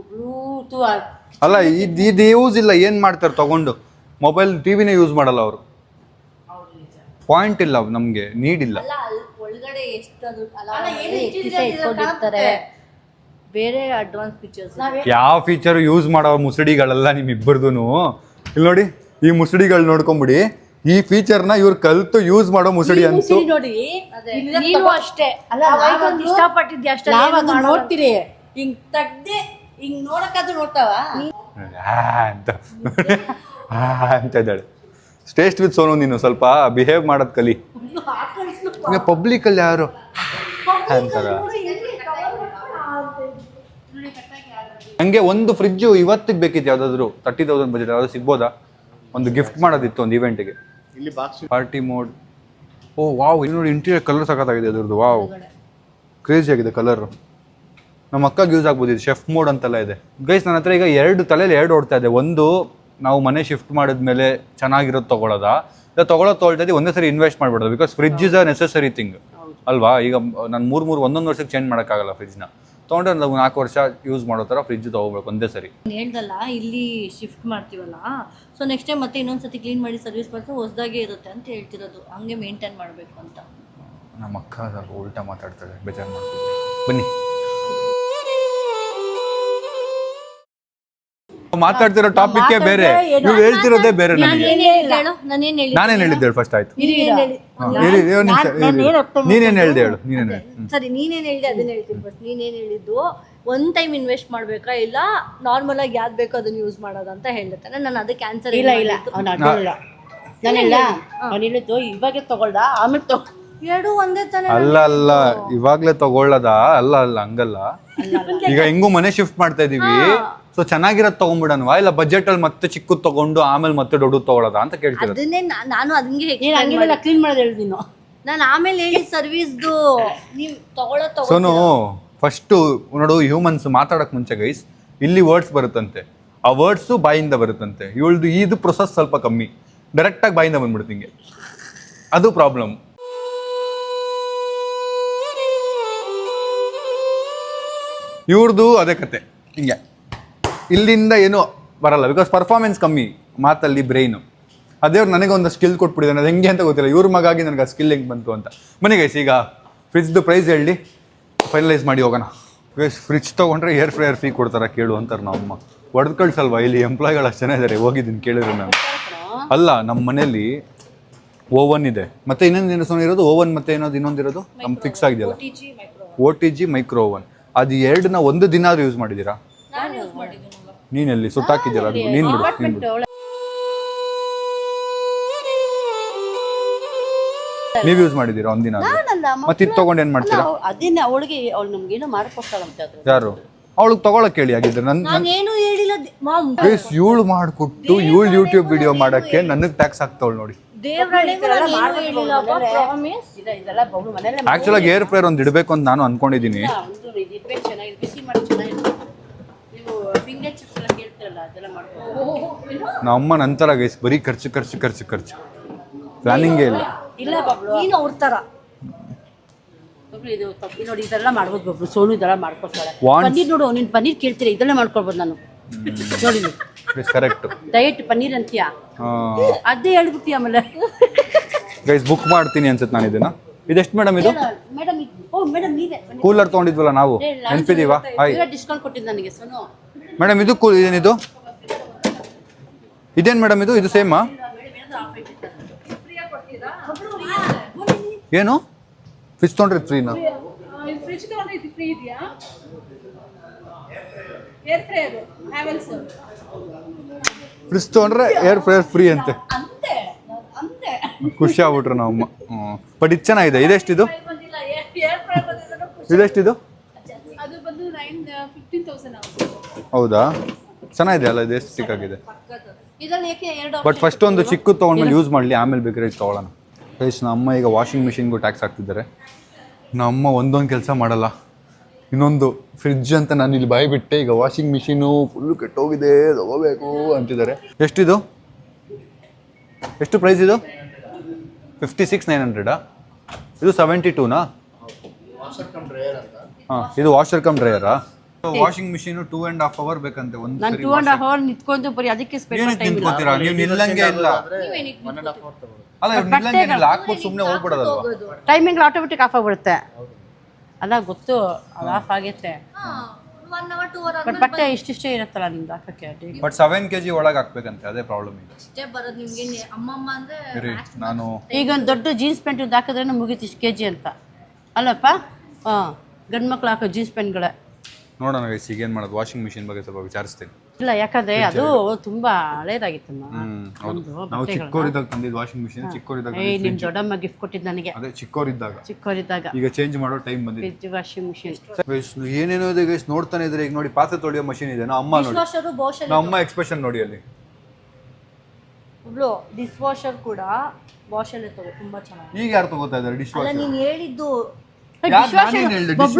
ಬ್ಲೂಟೂತ್ ಅಲ್ಲ ಇದು ಯೂಸ್ ಇಲ್ಲ. ಏನು ಮಾಡ್ತಾರೆ ತಗೊಂಡು? ಮೊಬೈಲ್ ಟಿವಿನೇ ಯೂಸ್ ಮಾಡಲ್ಲ ಅವರು. ಪಾಯಿಂಟ್ ಇಲ್ಲ, ನಮಗೆ ನೀಡ್ ಇಲ್ಲ. ಒಳಗಡೆ ಎಷ್ಟು ಬೇರೆ ಅಡ್ವಾನ್ಸ್ ಫೀಚರ್ಸ್. ಯಾವ ಫೀಚರ್ ಯೂಸ್ ಮಾಡೋ ಮುಸುಡಿಗಳೆಲ್ಲ ನಿಮ್ಮಿಬ್ಬರದು. ಇಲ್ಲಿ ನೋಡಿ ಈ ಮುಸುಡಿಗಳು ನೋಡ್ಕೊಂಬಿಡಿ. ಈ ಫೀಚರ್ನ ಇವ್ರು ಕಲ್ತು ಯೂಸ್ ಮಾಡೋ ಮುಸುಡಿ ಅಂತೂ ನೋಡಿ. ನೀವು ಅಷ್ಟೇ ಅಲ್ಲ, ಇಷ್ಟಪಟ್ಟಿದ್ದೆ ಅಷ್ಟೇ. ನಾವು ಅದನ್ನ ನೋಡ್ತೀರಿ, ಹಿಂಗ್ ತೆಗ್ದೆ ಹಿಂಗ್ ನೋಡಕ್ಕಾದ್ರೂ ನೋಡ್ತಾವ ಅಂತ ಇದ್ದಾಳೆ. ಸ್ಟೇಸ್ಟ್ ವಿತ್ ಸೋನು. ನೀನು ಸ್ವಲ್ಪ ಬಿಹೇವ್ ಮಾಡೋದು ಕಲಿ. ಪಬ್ಲಿಕಲ್ಲಿ ಯಾರು ಅಂತಾರ? ಹಂಗೆ ಒಂದು ಫ್ರಿಜ್ಜು ಇವತ್ತಿಗೆ ಬೇಕಿತ್ತು. ಯಾವುದಾದ್ರು 30,000 ಬಜೆಟ್ ಯಾವ್ದು ಸಿಗ್ಬೋದಾ? ಒಂದು ಗಿಫ್ಟ್ ಮಾಡೋದಿತ್ತು ಒಂದು ಇವೆಂಟ್ಗೆ. ಇಲ್ಲಿ ಬಾಕ್ಸ್ ಪಾರ್ಟಿ ಮೋಡ್. ಓ ವಾವ್. ಇಲ್ಲಿ ನೋಡಿ ಇಂಟೀರಿಯರ್ ಕಲರ್ ಸಖತ್ತಾಗಿದೆ ಅದ್ರದ್ದು. ವಾವ್, ಕ್ರೇಜಿ ಆಗಿದೆ ಕಲರ್. ನಮ್ಮ ಅಕ್ಕಗೆ ಯೂಸ್ ಆಗ್ಬೋದು. ಇದು ಶೆಫ್ ಮೋಡ್ ಅಂತೆಲ್ಲ ಇದೆ ಗೈಸ್. ನನ್ನ ಹತ್ರ ಈಗ ತಲೆಯಲ್ಲಿ 2 ಓಡ್ತಾ ಇದೆ. ಒಂದು, ನಾವು ಮನೆ ಶಿಫ್ಟ್ ಮಾಡಿದ್ಮೇಲೆ ಚೆನ್ನಾಗಿರೋದು ತೊಗೊಳೋದಾ, ಇಲ್ಲ ತೊಗೊಳ್ತಾ ಇದ್ದೀವಿ ಒಂದೇ ಸರಿ ಇನ್ವೆಸ್ಟ್ ಮಾಡ್ಬಿಡೋದು. Because fridge is a necessary thing ಅಲ್ವಾ? ಈಗ ನಾನು 1 ವರ್ಷಕ್ಕೆ ಚೇಂಜ್ ಮಾಡೋಕ್ಕಾಗಲ್ಲ ಫ್ರಿಜ್ನ. ತೊಗೊಂಡ್ರೆ ನಾವು 4 ವರ್ಷ ಯೂಸ್ ಮಾಡೋ ಥರ ಫ್ರಿಜ್ ತೊಗೋಬೇಕು ಒಂದೇ ಸರಿ. ಹೇಳ್ದಲ್ಲ ಇಲ್ಲಿ ಶಿಫ್ಟ್ ಮಾಡ್ತೀವಲ್ಲ, ಸೊ ನೆಕ್ಸ್ಟ್ ಟೈಮ್ ಮತ್ತೆ ಇನ್ನೊಂದ್ಸತಿ ಕ್ಲೀನ್ ಮಾಡಿ ಸರ್ವಿಸ್ ಮಾಡಿದ್ರೆ ಹೊಸದಾಗೆ ಇರುತ್ತೆ ಅಂತ ಹೇಳ್ತಿರೋದು. ಹಂಗೆ ಮೇಂಟೈನ್ ಮಾಡಬೇಕು ಅಂತ. ನಮ್ಮ ಅಕ್ಕ ಸ್ವಲ್ಪ ಉಲ್ಟಾ ಮಾತಾಡ್ತಾಳೆ, ಬೇಜಾರು ಮಾಡ್ತೀವಿ. ಬನ್ನಿ ಮಾತಾಡ್ತಿರೋ ಟಾಪಿಕ್ ಬೇರೆ, ನೀವು ಹೇಳ್ತಿರೋದೇ ಬೇರೆ. ನನಗೆ ನಾನೇನು ಹೇಳಿದ್ದೆ ಹೇಳು ಫಸ್ಟ್? ಆಯ್ತು, ನೀನೇನು ಹೇಳ್ದೆ ಹೇಳು. ಸರಿ, ನೀನೇನು ಹೇಳಿದೆ ಅದನ್ನ ಹೇಳ್ತೀನಿ ಫಸ್ಟ್. ನೀನೇನು ಹೇಳಿದ್ದು, ಒನ್ ಟೈಮ್ ಇನ್ವೆಸ್ಟ್ ಮಾಡ್ಬೇಕಾ ಇಲ್ಲ ನಾರ್ಮಲ್ ಆಗಿ ಯಾವ್ದು ಬೇಕೋ ಅದನ್ನ ಯೂಸ್ ಮಾಡೋದು ಅಂತ ಹೇಳ್ತಾನೆ. ನಾನು ಅದಕ್ಕೆ ಆನ್ಸರ್ ಇಲ್ಲ ನಾನು ಇಲ್ಲ. ಅವ್ನು ಹೇಳಿದ್ದು ಇವಾಗೆ ತಗೊಳ್ದ ಆಮೇಲೆ ಎರಡು ಒಂದೇ ತಾನೆ. ಅಲ್ಲ ಇವಾಗ್ಲೇ ತಗೊಳ್ಳೋದ? ಅಲ್ಲ ಹಂಗಲ್ಲ. ಈಗ ಹೆಂಗೂ ಮನೆ ಶಿಫ್ಟ್ ಮಾಡ್ತಾ ಇದೀವಿ, ಸೊ ಚೆನ್ನಾಗಿರೋದು ತಗೊಂಡ್ಬಿಡನ್ವಾ, ಇಲ್ಲ ಬಜೆಟ್ ಅಲ್ಲಿ ಮತ್ತೆ ಚಿಕ್ಕದ್ ತಗೊಂಡು ಆಮೇಲೆ ಮತ್ತೆ ದೊಡ್ಡದು ತಗೊಳ್ಳೋದ ಅಂತ ಕೇಳ್ತೀನಿ. ಅದನ್ನೇ ನಾನು ಹಂಗೆ ಕ್ಲೀನ್ ಮಾಡೋದು ಹೇಳಿ ನೀನು. ನಾನು ಆಮೇಲೆ ಹೇಳಿ ಸರ್ವಿಸ್ದು ನೀವು ತಗೊಳ್ಳೋ ಸೋನು ಫಸ್ಟು ನೋಡು ಹ್ಯೂಮನ್ಸ್ ಮಾತಾಡೋಕ್ಕೆ ಮುಂಚೆ ಗೈಸ್ ಇಲ್ಲಿ ವರ್ಡ್ಸ್ ಬರುತ್ತಂತೆ, ಆ ವರ್ಡ್ಸು ಬಾಯಿಂದ ಬರುತ್ತಂತೆ. ಇವಳ್ದು ಇದು ಪ್ರೊಸೆಸ್ ಸ್ವಲ್ಪ ಕಮ್ಮಿ, ಡೈರೆಕ್ಟಾಗಿ ಬಾಯಿಂದ ಬಂದ್ಬಿಡುತ್ತೆ ಹಿಂಗೆ, ಅದು ಪ್ರಾಬ್ಲಮ್. ಇವ್ರದ್ದು ಅದೇ ಕತೆ ಹಿಂಗೆ, ಇಲ್ಲಿಂದ ಏನೂ ಬರಲ್ಲ ಬಿಕಾಸ್ ಪರ್ಫಾರ್ಮೆನ್ಸ್ ಕಮ್ಮಿ, ಮಾತಲ್ಲಿ ಬ್ರೈನು. ಅದೇ ನನಗೆ ಒಂದು ಸ್ಕಿಲ್ ಕೊಟ್ಬಿಟ್ಟಿದ್ದಾನೆ, ಅದು ಹೆಂಗೆ ಅಂತ ಗೊತ್ತಿಲ್ಲ. ಇವ್ರ ಮಗಾಗಿ ನನಗೆ ಆ ಸ್ಕಿಲ್ ಹೆಂಗೆ ಬಂತು ಅಂತ. ಬನ್ನಿ ಗೈಸ್, ಈಗ ಫ್ರಿಜ್ದು ಪ್ರೈಸ್ ಹೇಳಿ ಫೈನಲೈಸ್ ಮಾಡಿ ಹೋಗೋಣ. ಗೈಸ್ ಫ್ರಿಜ್ ತೊಗೊಂಡ್ರೆ ಏರ್ ಫ್ರೈಯರ್ ಫ್ರೀ ಕೊಡ್ತಾರ ಕೇಳು ಅಂತಾರೆ ನಮ್ಮಮ್ಮ. ಹೊಡೆದು ಕಳ್ಸಲ್ವಾ, ಇಲ್ಲಿ ಎಂಪ್ಲಾಯ್ಗಳು ಅಷ್ಟು ಜನ ಇದ್ದಾರೆ, ಹೋಗಿದ್ದೀನಿ ಕೇಳಿದ್ರು ನಾನು. ಅಲ್ಲ, ನಮ್ಮ ಮನೇಲಿ ಓವನ್ ಇದೆ, ಮತ್ತೆ ಇನ್ನೊಂದು ಸೋನ್ ಇರೋದು ಓವನ್, ಮತ್ತೆ ಇನ್ನೊಂದಿರೋದು ನಮ್ಮ ಫಿಕ್ಸ್ ಆಗಿದೆಯಲ್ಲ OTG ಮೈಕ್ರೋ ಓವನ್. ಅದು ಎರಡನ್ನ ಒಂದು ದಿನ ಆದ್ರೂ ಯೂಸ್ ಮಾಡಿದ್ದೀರಾ? ನೀನೆಲ್ಲಿ ಸುಟ್ಟಾಕಿದ್ದೀರಾ? ಅದು ನೀನು ಬಿಡು. ನೀವು ಯೂಸ್ ಮಾಡಿದ್ದೀರಾ ಒಂದಿನ? ಮತ್ತೆ ಇದು ತಗೊಂಡು ಏನು ಮಾಡ್ತೀರಾ? ಅದೇನೆ ಅವಳಿಗೆ, ಅವಳು ನಮ್ಗೇನೋ ಮಾಡ್ಕೊಡ್ತಾಳಂತೆ. ಅದು ಯಾರು? ಅವಳಿಗೆ ತಗೊಳಕ್ ಹೇಳಿ ಆಗಿದ್ರೆ. ನಾನೇನು ಹೇಳಿಲ್ಲ ಮಾಮ್. ಇವಳು ಮಾಡಿಕೊಟ್ಟು ಇವಳು ಯೂಟ್ಯೂಬ್ ವಿಡಿಯೋ ಮಾಡಕ್ಕೆ ನನಗೆ ಟ್ಯಾಕ್ಸ್ ಹಾಕ್ತಾವಳು ನೋಡಿ. ಇದೆಲ್ಲ ಬೌಳು ಮನೇಲೆ ಆಕ್ಚುಲಾಗಿ ಏರ್ ಫ್ರೈಯರ್ ಒಂದು ಇಡಬೇಕು ಅಂತ ನಾನು ಅನ್ಕೊಂಡಿದ್ದೀನಿ. ಒಂದು ಇದ್ಬೇಕು, ಚೆನ್ನಾಗಿ ಬಿಸಿ ಮಾಡಿ ಚೆನ್ನಾಗಿರುತ್ತೆ. ನೀವು ಫಿಂಗರ್ ಚಿಪ್ಸ್ ಎಲ್ಲ ಕೇಳ್ತಿರಲ್ಲ, ಅದೆಲ್ಲ ಮಾಡ್ಕೊಂಡು ನಮ್ಮ ಅಮ್ಮ ನಂತರ ಗೈಸ್ ಬರೀ ಖರ್ಚು ಖರ್ಚು ಖರ್ಚು ಖರ್ಚು, ಪ್ಲಾನಿಂಗೇ ಇಲ್ಲ. ಇಲ್ಲ ಬಬ್ಲು, ನೀನು ಅವ್ರ ತರ ಬಬ್ಲು ಇದು ತಪ್ಪು ನೋಡಿ, ಇದೆಲ್ಲ ಮಾಡ್ಬೋದು ಬಬ್ಲು. ಸೋನು ಇದೆಲ್ಲ ಮಾಡ್ಕೊಡ್ತಾಳೆ. ಪನ್ನೀರ್ ನೋಡು, ನೀನು ಪನ್ನೀರ್ ಕೇಳ್ತೀರಾ, ಇದೆಲ್ಲ ಮಾಡ್ಕೊಡ್ಬೋದು ನಾನು. ನೋಡಿ ಕರೆಕ್ಟ್ ಡಯಟ್ ಪನ್ನೀರ್ ಅಂತೀಯಾ, ಅದೇ ಹೇಳ್ಬಿಟ್ಟಿ. ಆಮೇಲೆ ಗೈಸ್ ಬುಕ್ ಮಾಡ್ತೀನಿ ಅನ್ಸುತ್ತೆ ನಾನು ಇದನ್ನ. ಇದೆಷ್ಟು ಮೇಡಮ್ ಇದು? ಮೇಡಮ್, ಓ ಮೇಡಮ್ ನೀವೇ ಕೂಲರ್ ತೊಗೊಂಡಿದ್ವಲ್ಲ ನಾವು, ನೆನಪಿದೀವಾ? ಹಾಯ್ ಡಿಸ್ಕೌಂಟ್ ಕೊಟ್ಟಿದ್ದು ನನಗೆ ಸೋನು. ಮೇಡಮ್ ಇದು ಏನಿದು? ಇದೇನು ಮೇಡಮ್ ಇದು? ಇದು ಸೇಮಾ? ಏನು ಫ್ರಿಜ್ ತೊಗೊಂಡ್ರೆ ಫ್ರೀನಾ? ಫ್ರಿಜ್ ತಗೊಂಡ್ರೆ ಇದು ಫ್ರೀ ಇದೆಯಾ? ಏರ್ ಫ್ರೈಯರ್ ಹ್ಯಾವೆಲ್ಸ್ ಫ್ರಿಜ್ ತೊಗೊಂಡ್ರೆ ಏರ್ ಫ್ರೈಯರ್ ಫ್ರೀ ಅಂತೆ. ಖುಷಿ ಆಗ್ಬಿಟ್ರು ನಮ್ಮಮ್ಮ. ಬಟ್ ಇದು ಚೆನ್ನಾಗಿದೆ. ಇದೆಷ್ಟಿದು? ಇದೆಷ್ಟಿದು? ಅದು ಬಂದು 15,000 ಆಗುತ್ತೆ. ಹೌದಾ, ಚೆನ್ನಾಗಿದೆ ಅಲ್ಲ, ಇದು ಎಷ್ಟು ಸಿಕ್ಕಾಗಿದೆ. ಇದ್ರಲ್ಲಿ ಏಕೆ ಎರಡು ಬಟ್ ಫಸ್ಟ್ ಒಂದು ಚಿಕ್ಕದು ತೊಗೊಂಡ್ಮೇಲೆ ಯೂಸ್ ಮಾಡಲಿ, ಆಮೇಲೆ ಬೇಕಾದ್ರೆ ತೊಗೊಳ್ಳೋಣ. ಗೈಸ್ ನಮ್ಮ ಈಗ ವಾಷಿಂಗ್ ಮಿಷಿನ್ಗೂ ಟ್ಯಾಕ್ಸ್ ಹಾಕ್ತಿದ್ದಾರೆ. ನಮ್ಮ ಒಂದೊಂದು ಕೆಲಸ ಮಾಡಲ್ಲ. ಇನ್ನೊಂದು ಫ್ರಿಡ್ಜ್ ಅಂತ ನಾನು ಇಲ್ಲಿ ಬಾಯಿ ಬಿಟ್ಟೆ, ಈಗ ವಾಷಿಂಗ್ ಮಿಷಿನು ಫುಲ್ಲು ಕೆಟ್ಟೋಗಿದೆ, ತಗೋಬೇಕು ಅಂತಿದ್ದಾರೆ. ಎಷ್ಟಿದು? ಎಷ್ಟು ಪ್ರೈಸ್ ಇದು? 56,900. ಇದು 72ನಾ? ಹಾಂ, ಇದು ವಾಷರ್ ಕಮ್ ಡ್ರೈಯರಾ? ವಾಷಿಂಗ್ ಮಿಷಿನು 2.5 hour ಬೇಕಂತೆ. ಒಂದು ನಾನು 2.5 hour ನಿಂತ್ಕೊಂಡು ಬರೀ ಅದಕ್ಕೆ ಸ್ಪೆಂಡ್ ಏನಕ್ಕೆ ನಿಂತ್ಕೋತೀರಾ ನೀವು? ನಿಲ್ಲಂಗೆ ಇಲ್ಲ. ಅಲ್ಲ, ಇವ್ರು ನಿಲ್ಲಂಗೆ ಇಲ್ಲ, ಹಾಕ್ಬಿಟ್ಟು ಸುಮ್ಮನೆ ಹೋಗ್ಬಿಡೋದಲ್ವಾ? ಟೈಮಿಂಗ್ ಆಟೋಮೆಟಿಕ್ ಆಫ್ ಆಗಿಬಿಡುತ್ತೆ. ಅಲ್ಲ ಗೊತ್ತು, ಅದು ಆಫ್ ಆಗೈತೆ. 1 hour 2 hour ಬಟ್ ಬಟ್ಟೆ ಇಷ್ಟಿಷ್ಟೇ ಇರುತ್ತಲ್ಲ ನಿಮ್ದು ಹಾಕಕ್ಕೆ. ಬಟ್ 7 kg ಒಳಗೆ ಹಾಕ್ಬೇಕಂತೆ, ಅದೇ ಪ್ರಾಬ್ಲಮ್ ಈಗ. ಅಷ್ಟೇ ಬರೋದು ನಿಮ್ಗೆ. ಅಮ್ಮಮ್ಮ ಅಂದ್ರೆ ಇರಿ, ನಾನು ಈಗ ಒಂದು ದೊಡ್ಡ ಜೀನ್ಸ್ ಪ್ಯಾಂಟ್ ಒಂದು ಹಾಕಿದ್ರೆ ಮುಗೀತು ಇಷ್ಟು ಕೆಜಿ ಅಂತ ಅಲ್ಲಪ್ಪ. ಹಾಂ, ಗಂಡು ಮಕ್ಳು ಹಾಕೋ ಜೀನ್ಸ್ ಪ್ಯಾಂಟ್ಗಳೇ. ನೋಡೋಣ ಗೈಸ್, ಈಗ ಏನು ಮಾಡೋದು? ವಾಷಿಂಗ್ ಮಿಷಿನ್ ಬಗ್ಗೆ ಸ್ವಲ್ಪ ವಿಚಾರಿಸ್ತೀನಿ. ಇಲ್ಲ, ಯಾಕಂದ್ರೆ ಅದು ತುಂಬಾ ಹಳೇದಾಗಿತ್ತು. ಹೌದು, ನಾವು ಚಿಕ್ಕವರಿದ್ದಾಗ ತಂದಿದ್ದು ವಾಷಿಂಗ್ ಮಿಷಿನ್. ಚಿಕ್ಕವರಿದ್ದಾಗ ನಿಮ್ ದೊಡ್ಡಮ್ಮ ಗಿಫ್ಟ್ ಕೊಟ್ಟಿದ್ದು ನನಗೆ, ಅದೇ ಚಿಕ್ಕವರಿದ್ದಾಗ. ಈಗ ಚೇಂಜ್ ಮಾಡೋ ಟೈಮ್ ಬಂದಿದೆ. ಫ್ರಿಜ್, ವಾಷಿಂಗ್ ಮಿಷಿನ್, ಏನೇನೋ ಇದೆ ಗೈಸ್. ನೋಡ್ತಾನೆ ಇದ್ರೆ ಈಗ ನೋಡಿ, ಪಾತ್ರೆ ತೊಳೆಯೋ ಮಷಿನ್ ಇದೆ. ನಮ್ಮ ಅಮ್ಮ ನೋಡಿ, ನಮ್ಮ ಅಮ್ಮ ಎಕ್ಸ್ಪ್ರೆಷನ್ ನೋಡಿ ಅಲ್ಲಿ. ಒಬ್ಳು ಡಿಶ್ ವಾಷರ್ ಕೂಡ ವಾಷಲ್ಲೇ ತಗೋ, ತುಂಬಾ ಚೆನ್ನಾಗಿ. ಈಗ ಯಾರು ತಗೋತಾ ಇದ್ದಾರೆ ಡಿಶ್ ಅಲ್ಲ, ವಾಷರ್? ನೀನ್ ಹೇಳಿದ್ದು ಡಿಶ್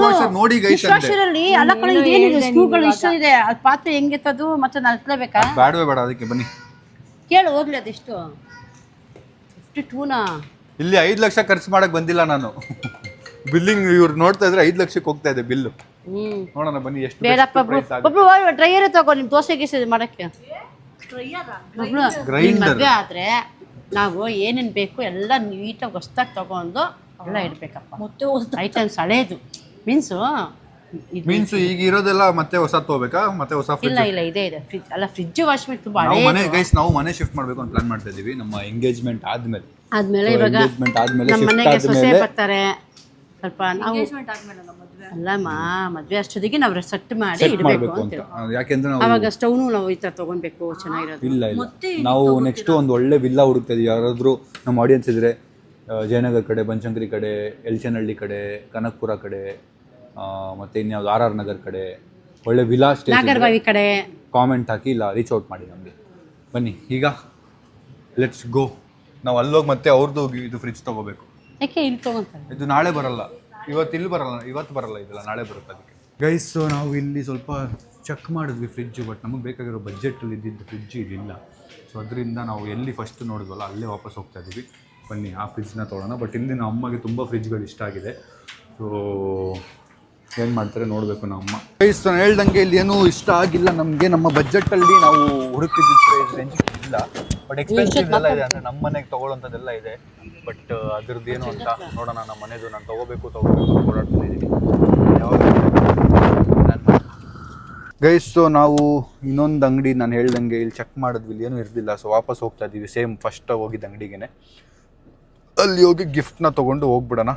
ವಾಷರ್ ನೋಡಿ ಗೈಸ್ ಅಂತೆ. ಅಲ್ಲಿ ಅಲ್ಲ ಕಡೆ ಇದೇನಿದೆ, ಸ್ಕ್ರೂಗಳು ಇಷ್ಟ ಇದೆ. ಅದು ಪಾತ್ರೆ ಹೆಂಗೆತ್ತದು ಮತ್ತೆ ನಾನು ಹತ್ಲೇಬೇಕಾ? ಬೇಡವೇ ಬೇಡ, ಅದಕ್ಕೆ ಬನ್ನಿ ಕೇಳು ಹೋಗ್ಲಿ. ಅದೆಷ್ಟು? 52ನಾ? ಇಲ್ಲಿ 5 ಲಕ್ಷ ಖರ್ಚು ಮಾಡಕ್ ಬಂದಿಲ್ಲ ನಾನು. ಬಿಲ್ಲಿಂಗ್ ಇವ್ರು ನೋಡ್ತಾ ಇದ್ರೆ 5 ಲಕ್ಷಕ್ಕೆ ಹೋಗ್ತಾ ಇದೆ ಬಿಲ್ಲು. ನೋಡೋಣ ಬನ್ನಿ ಎಷ್ಟು ಬೇಡಪ್ಪ. ಒಬ್ರು ಡ್ರೈಯರ್ ತಗೋ, ನಿಮ್ ದೋಸೆ ಗೀಸೆ ಮಾಡಕ್ಕೆ. ಮದುವೆ ಆದ್ರೆ ನಾವು ಏನೇನು ಬೇಕು ಎಲ್ಲ ನೀಟಾಗಿ ಹೊಸ್ದಾಗಿ ತಗೊಂಡು ಎಲ್ಲ ಇಡ್ಬೇಕಪ್ಪ. ಮತ್ತೆ ಐಟಮ್ಸ್ ಹಳೇದು ಮೀನ್ಸ್ ಈಗ ಇರೋದೆಲ್ಲ ಮತ್ತೆ ಹೊಸ ತಗೋಬೇಕಾ? ಮತ್ತೆ ಹೊಸ ಫ್ರಿಡ್ಜ್? ಇಲ್ಲ ಇಲ್ಲ, ಇದೆ ಇದೆ ಫ್ರಿಜ್. ಅಲ್ಲ, ಫ್ರಿಡ್ಜ್ ವಾಶ್ ಮಾಡಿ ತುಂಬಾ ನಾವು ಮನೆ ಗೈಸ್, ನಾವು ಮನೆ ಶಿಫ್ಟ್ ಮಾಡಬೇಕು ಅಂತ ಪ್ಲಾನ್ ಮಾಡ್ತಾ ಇದೀವಿ. ನಮ್ಮ ಎಂಗೇಜ್ಮೆಂಟ್ ಆದ್ಮೇಲೆ ಇವಾಗ ನಮ್ಮ ಮನೆಗೆ ಸೊಸೆ ಬರ್ತಾರೆ ಸ್ವಲ್ಪ. ನಾವು ಅಲ್ಲಮ್ಮ, ಮದ್ವೆ ಅಷ್ಟೊತ್ತಿಗೆ ನಾವು ಸೆಟ್ ಮಾಡಿ ಇಡಬೇಕು ಅಂತ. ಯಾಕೆಂದ್ರೆ ಅವಾಗ ಸ್ಟವ್ನು ನಾವು ಈ ತರ ತಗೊಂಡ್ಬೇಕು, ಚೆನ್ನಾಗಿರೋದು. ಇಲ್ಲ ಇಲ್ಲ, ನಾವು ನೆಕ್ಸ್ಟ್ ಒಂದು ಒಳ್ಳೆ ವಿಲ್ಲಾ ಹುಡುಕ್ತಾ ಇದೀವಿ. ಯಾರಾದ್ರೂ ನಮ್ಮ ಆಡಿಯನ್ಸ್ ಇದ್ರೆ ಜಯನಗರ್ ಕಡೆ, ಬನಶಂಕರಿ ಕಡೆ, ಎಲ್ಚನಹಳ್ಳಿ ಕಡೆ, ಕನಕಪುರ ಕಡೆ, ಮತ್ತೆ ಇನ್ಯಾವ್ದು RR ನಗರ್ ಕಡೆ ಒಳ್ಳೆ ವಿಲಾ ಸ್ಟೇ ನಾಗರಬಾವಿ ಕಡೆ ಕಾಮೆಂಟ್ ಹಾಕಿ, ಇಲ್ಲ ರೀಚ್ ಔಟ್ ಮಾಡಿ ನಮಗೆ. ಬನ್ನಿ ಈಗ ಲೆಟ್ಸ್ ಗೋ. ನಾವು ಅಲ್ಲೋಗಿ ಮತ್ತೆ ಅವ್ರದ್ದು ಇದು ಫ್ರಿಜ್ ತಗೋಬೇಕು. ಯಾಕೆ ಇಲ್ಲಿ ತಗೊಂತಾರೆ? ಇದು ನಾಳೆ ಬರಲ್ಲ, ಇವತ್ತು ಇಲ್ಲಿ ಬರಲ್ಲ, ಇವತ್ತು ಬರಲ್ಲ, ಇದೆಲ್ಲ ನಾಳೆ ಬರುತ್ತೆ ಅದಕ್ಕೆ. ಗೈಸ್ ನಾವು ಇಲ್ಲಿ ಸ್ವಲ್ಪ ಚೆಕ್ ಮಾಡಿದ್ವಿ ಫ್ರಿಜ್ಜು, ಬಟ್ ನಮಗೆ ಬೇಕಾಗಿರೋ ಬಜೆಟಲ್ಲಿ ಇದ್ದಿದ್ದು ಫ್ರಿಜ್ ಇದಿಲ್ಲ. ಸೊ ಅದರಿಂದ ನಾವು ಎಲ್ಲಿ ಫಸ್ಟ್ ನೋಡಿದ್ವಲ್ಲ ಅಲ್ಲೇ ವಾಪಸ್ ಹೋಗ್ತಾ ಇದ್ದೀವಿ. ಬನ್ನಿ ಆ ಫ್ರಿಜ್ನ ತೊಗೊಳ್ಳೋಣ. ಬಟ್ ಇಲ್ಲಿ ನಮ್ಮ ಅಮ್ಮಗೆ ತುಂಬ ಫ್ರಿಜ್ಗಳು ಇಷ್ಟ ಆಗಿದೆ. ಸೊ ಏನು ಮಾಡ್ತಾರೆ ನೋಡಬೇಕು ನಮ್ಮ ಅಮ್ಮ. ಗೈಸ್ ನಾನು ಹೇಳ್ದಂಗೆ ಇಲ್ಲಿ ಏನೂ ಇಷ್ಟ ಆಗಿಲ್ಲ ನಮಗೆ. ನಮ್ಮ ಬಜೆಟಲ್ಲಿ ನಾವು ಹುಡುಕಿದ್ದು ರೇಂಜ್ ಇಲ್ಲ, ಬಟ್ ಎಕ್ಸ್ಪೆನ್ಸಿವ್ ಎಲ್ಲ ಇದೆ. ಅಂದರೆ ನಮ್ಮ ಮನೆಗೆ ತೊಗೊಳ್ಳೋಂಥದ್ದೆಲ್ಲ ಇದೆ. ಬಟ್ ಅದ್ರದ್ದು ಏನು ಅಂತ ನೋಡೋಣ. ನಮ್ಮ ಮನೆದು ನಾನು ತೊಗೋಬೇಕು ಓಡಾಡ್ತಾ ಇದ್ದೀನಿ. ಗೈಸ್ ಸೊ ನಾವು ಇನ್ನೊಂದು ಅಂಗಡಿ ನಾನು ಹೇಳ್ದಂಗೆ ಇಲ್ಲಿ ಚೆಕ್ ಮಾಡಿದ್ವಿ, ಇಲ್ಲಿ ಏನೂ ಇರಲಿಲ್ಲ. ಸೊ ವಾಪಸ್ ಹೋಗ್ತಾ ಇದ್ದೀವಿ ಸೇಮ್ ಫಸ್ಟ್ ಹೋಗಿದ್ದ ಅಂಗಡಿಗೆ. ಅಲ್ಲಿ ಹೋಗಿ ಗಿಫ್ಟ್ನ ತೊಗೊಂಡು ಹೋಗ್ಬಿಡೋಣ.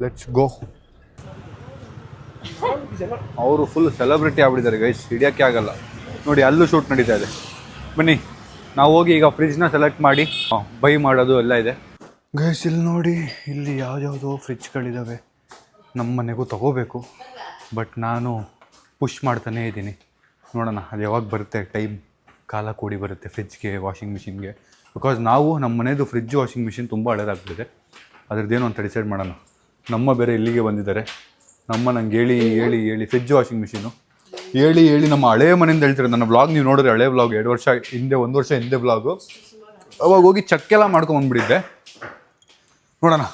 Let's go. ಅವರು ಫುಲ್ ಸೆಲೆಬ್ರಿಟಿ ಆಗ್ಬಿಟ್ಟಿದ್ದಾರೆ ಗೈಸ್, ಹಿಡಿಯೋಕ್ಕೆ ಆಗಲ್ಲ ನೋಡಿ. ಅಲ್ಲೂ ಶೂಟ್ ನಡೀತಾ ಇದೆ. ಬನ್ನಿ ನಾವು ಹೋಗಿ ಈಗ ಫ್ರಿಜ್ನ ಸೆಲೆಕ್ಟ್ ಮಾಡಿ ಬೈ ಮಾಡೋದು ಎಲ್ಲ ಇದೆ. ಗೈಸ್ ಇಲ್ಲಿ ನೋಡಿ, ಇಲ್ಲಿ ಯಾವುದ್ಯಾವುದೋ ಫ್ರಿಜ್ಗಳಿದ್ದಾವೆ. ನಮ್ಮ ಮನೆಗೂ ತೊಗೋಬೇಕು, ಬಟ್ ನಾನು ಪುಷ್ ಮಾಡ್ತಾನೇ ಇದ್ದೀನಿ. ನೋಡೋಣ ಅದು ಯಾವಾಗ ಬರುತ್ತೆ ಟೈಮ್, ಕಾಲ ಕೂಡಿ ಬರುತ್ತೆ ಫ್ರಿಜ್ಗೆ, ವಾಷಿಂಗ್ ಮಿಷಿನ್ಗೆ. ಬಿಕಾಸ್ ನಾವು ನಮ್ಮ ಮನೆಯದು ಫ್ರಿಜ್ ವಾಷಿಂಗ್ ಮಿಷಿನ್ ತುಂಬ ಹಳೇದಾಗ್ಬಿಟ್ಟಿದೆ. ಅದ್ರದ್ದೇನು ಅಂತ ಡಿಸೈಡ್ ಮಾಡೋಣ. ನಮ್ಮ ಬೇರೆ ಇಲ್ಲಿಗೆ ಬಂದಿದ್ದಾರೆ. ನಮ್ಮ ನಂಗೆ ಹೇಳಿ ಹೇಳಿ ಹೇಳಿ ಫ್ರಿಜ್ ವಾಷಿಂಗ್ ಮಿಷಿನು ಹೇಳಿ ಹೇಳಿ ನಮ್ಮ ಹಳೇ ಮನೆಯಿಂದ ಹೇಳ್ತಾರೆ. ನನ್ನ ವ್ಲಾಗ್ ನೀವು ನೋಡಿದ್ರೆ ಹಳೆ ವ್ಲಾಗ್ 2 ವರ್ಷ ಹಿಂದೆ, 1 ವರ್ಷ ಹಿಂದೆ ವ್ಲಾಗು. ಅವಾಗ ಹೋಗಿ ಚೆಕ್ಕೆಲ್ಲ ಮಾಡ್ಕೊಂಬಂದ್ಬಿಟ್ಟಿದ್ದೆ. ನೋಡೋಣ